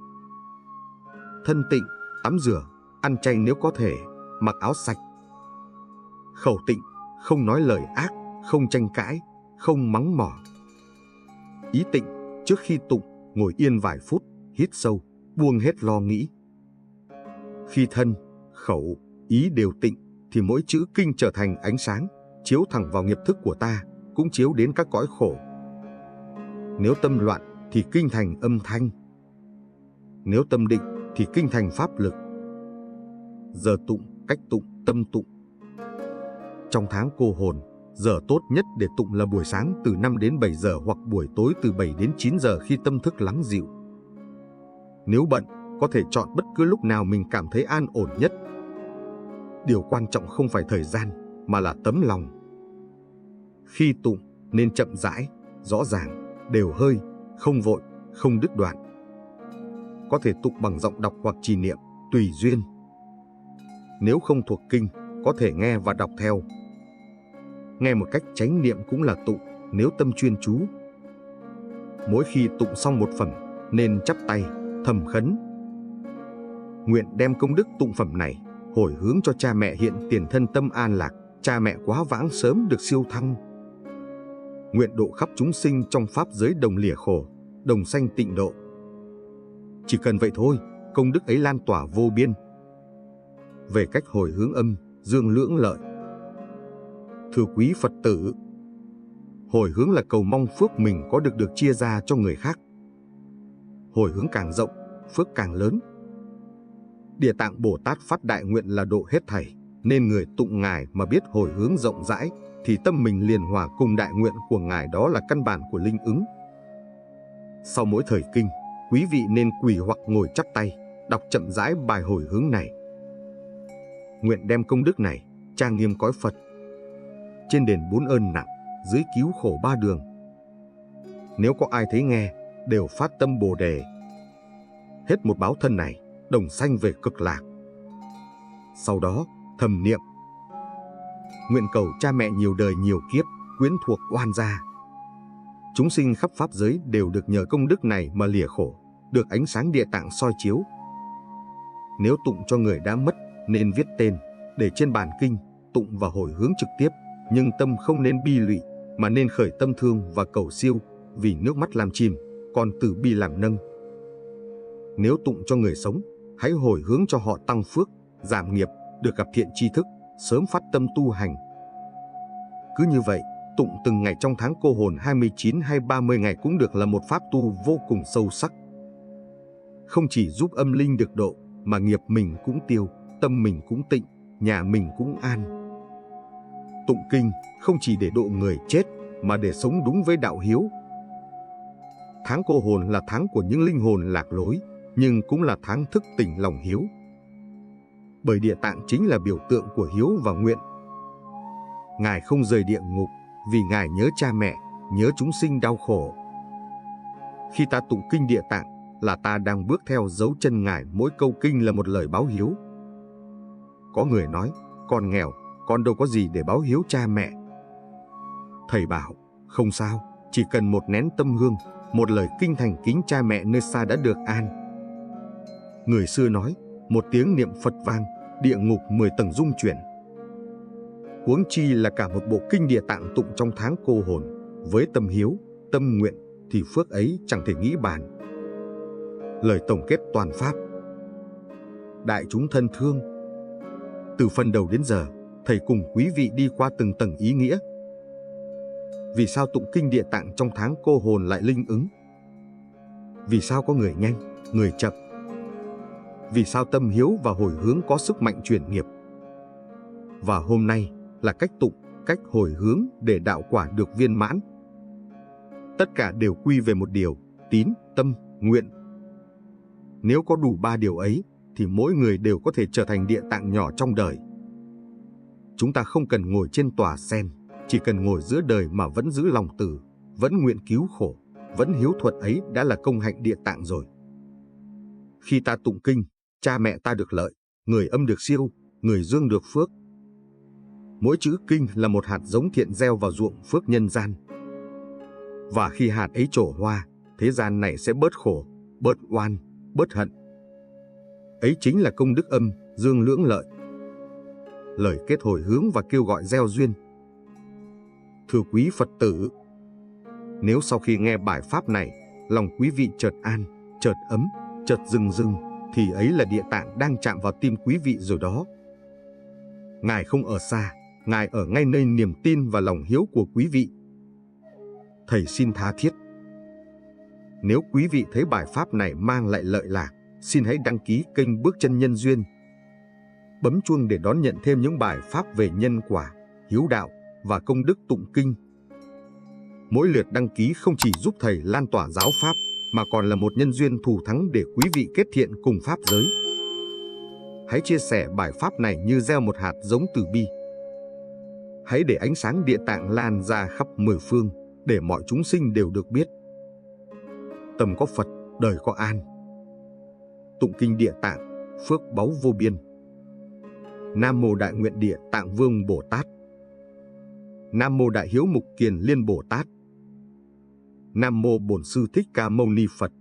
Thân tịnh, tắm rửa, ăn chay nếu có thể, mặc áo sạch. Khẩu tịnh, không nói lời ác, không tranh cãi, không mắng mỏ. Ý tịnh, trước khi tụng, ngồi yên vài phút, hít sâu, buông hết lo nghĩ. Khi thân, khẩu, ý đều tịnh, thì mỗi chữ kinh trở thành ánh sáng, chiếu thẳng vào nghiệp thức của ta, cũng chiếu đến các cõi khổ. Nếu tâm loạn thì kinh thành âm thanh. Nếu tâm định thì kinh thành pháp lực. Giờ tụng, cách tụng, tâm tụng. Trong tháng cô hồn, giờ tốt nhất để tụng là buổi sáng từ 5 đến 7 giờ hoặc buổi tối từ 7 đến 9 giờ khi tâm thức lắng dịu. Nếu bận, có thể chọn bất cứ lúc nào mình cảm thấy an ổn nhất. Điều quan trọng không phải thời gian, mà là tấm lòng. Khi tụng, nên chậm rãi, rõ ràng, đều hơi, không vội, không đứt đoạn. Có thể tụng bằng giọng đọc hoặc trì niệm, tùy duyên. Nếu không thuộc kinh, có thể nghe và đọc theo. Nghe một cách chánh niệm cũng là tụng, nếu tâm chuyên chú. Mỗi khi tụng xong một phẩm, nên chắp tay, thầm khấn. Nguyện đem công đức tụng phẩm này, hồi hướng cho cha mẹ hiện tiền thân tâm an lạc, cha mẹ quá vãng sớm được siêu thăng. Nguyện độ khắp chúng sinh trong pháp giới đồng lìa khổ, đồng sanh tịnh độ. Chỉ cần vậy thôi, công đức ấy lan tỏa vô biên. Về cách hồi hướng âm, dương lưỡng lợi. Thưa quý Phật tử, hồi hướng là cầu mong phước mình có được chia ra cho người khác. Hồi hướng càng rộng, phước càng lớn. Địa Tạng Bồ Tát phát đại nguyện là độ hết thảy, nên người tụng Ngài mà biết hồi hướng rộng rãi, thì tâm mình liền hòa cùng đại nguyện của Ngài, đó là căn bản của linh ứng. Sau mỗi thời kinh, quý vị nên quỳ hoặc ngồi chắp tay, đọc chậm rãi bài hồi hướng này. Nguyện đem công đức này, trang nghiêm cõi Phật, trên đền 4 ơn nặng, dưới cứu khổ 3 đường. Nếu có ai thấy nghe, đều phát tâm Bồ Đề. Hết một báo thân này, đồng sanh về cực lạc. Sau đó, thầm niệm. Nguyện cầu cha mẹ nhiều đời nhiều kiếp, quyến thuộc oan gia. Chúng sinh khắp pháp giới đều được nhờ công đức này mà lìa khổ, được ánh sáng địa tạng soi chiếu. Nếu tụng cho người đã mất, nên viết tên, để trên bản kinh, tụng và hồi hướng trực tiếp, nhưng tâm không nên bi lụy, mà nên khởi tâm thương và cầu siêu, vì nước mắt làm chìm, còn từ bi làm nâng. Nếu tụng cho người sống, hãy hồi hướng cho họ tăng phước, giảm nghiệp, được gặp thiện tri thức, sớm phát tâm tu hành. Cứ như vậy, tụng từng ngày trong tháng cô hồn 29 hay 30 ngày cũng được là một pháp tu vô cùng sâu sắc. Không chỉ giúp âm linh được độ, mà nghiệp mình cũng tiêu, tâm mình cũng tịnh, nhà mình cũng an. Tụng kinh không chỉ để độ người chết, mà để sống đúng với đạo hiếu. Tháng cô hồn là tháng của những linh hồn lạc lối, nhưng cũng là tháng thức tỉnh lòng hiếu. Bởi địa tạng chính là biểu tượng của hiếu và nguyện. Ngài không rời địa ngục, vì Ngài nhớ cha mẹ, nhớ chúng sinh đau khổ. Khi ta tụng kinh địa tạng, là ta đang bước theo dấu chân Ngài, mỗi câu kinh là một lời báo hiếu. Có người nói, con nghèo, con đâu có gì để báo hiếu cha mẹ. Thầy bảo, không sao, chỉ cần một nén tâm hương, một lời kinh thành kính cha mẹ nơi xa đã được an. Người xưa nói, một tiếng niệm Phật vang, địa ngục 10 tầng rung chuyển. Huống chi là cả một bộ kinh địa tạng tụng trong tháng cô hồn, với tâm hiếu, tâm nguyện, thì phước ấy chẳng thể nghĩ bàn. Lời tổng kết toàn pháp. Đại chúng thân thương, từ phần đầu đến giờ, thầy cùng quý vị đi qua từng tầng ý nghĩa. Vì sao tụng kinh địa tạng trong tháng cô hồn lại linh ứng? Vì sao có người nhanh, người chậm? Vì sao tâm hiếu và hồi hướng có sức mạnh chuyển nghiệp? Và hôm nay là cách tụng, cách hồi hướng để đạo quả được viên mãn. Tất cả đều quy về một điều, tín, tâm, nguyện. Nếu có đủ 3 điều ấy, thì mỗi người đều có thể trở thành địa tạng nhỏ trong đời. Chúng ta không cần ngồi trên tòa sen, chỉ cần ngồi giữa đời mà vẫn giữ lòng từ, vẫn nguyện cứu khổ, vẫn hiếu thuận ấy đã là công hạnh địa tạng rồi. Khi ta tụng kinh, cha mẹ ta được lợi, người âm được siêu, người dương được phước. Mỗi chữ kinh là một hạt giống thiện gieo vào ruộng phước nhân gian. Và khi hạt ấy trổ hoa, thế gian này sẽ bớt khổ, bớt oan, bớt hận. Ấy chính là công đức âm, dương lưỡng lợi. Lời kết hồi hướng và kêu gọi gieo duyên. Thưa quý Phật tử, nếu sau khi nghe bài pháp này, lòng quý vị chợt an, chợt ấm, chợt rừng rừng, thì ấy là Địa Tạng đang chạm vào tim quý vị rồi đó. Ngài không ở xa, Ngài ở ngay nơi niềm tin và lòng hiếu của quý vị. Thầy xin tha thiết, nếu quý vị thấy bài pháp này mang lại lợi lạc, xin hãy đăng ký kênh Bước Chân Nhân Duyên. Bấm chuông để đón nhận thêm những bài pháp về nhân quả, hiếu đạo và công đức tụng kinh. Mỗi lượt đăng ký không chỉ giúp thầy lan tỏa giáo pháp, mà còn là một nhân duyên thù thắng để quý vị kết thiện cùng pháp giới. Hãy chia sẻ bài pháp này như gieo một hạt giống từ bi. Hãy để ánh sáng Địa Tạng lan ra khắp mười phương, để mọi chúng sinh đều được biết. Tâm có Phật, đời có an. Tụng kinh Địa Tạng, phước báu vô biên. Nam mô Đại Nguyện Địa Tạng Vương Bồ Tát. Nam mô Đại Hiếu Mục Kiền Liên Bồ Tát. Nam mô Bổn Sư Thích Ca Mâu Ni Phật.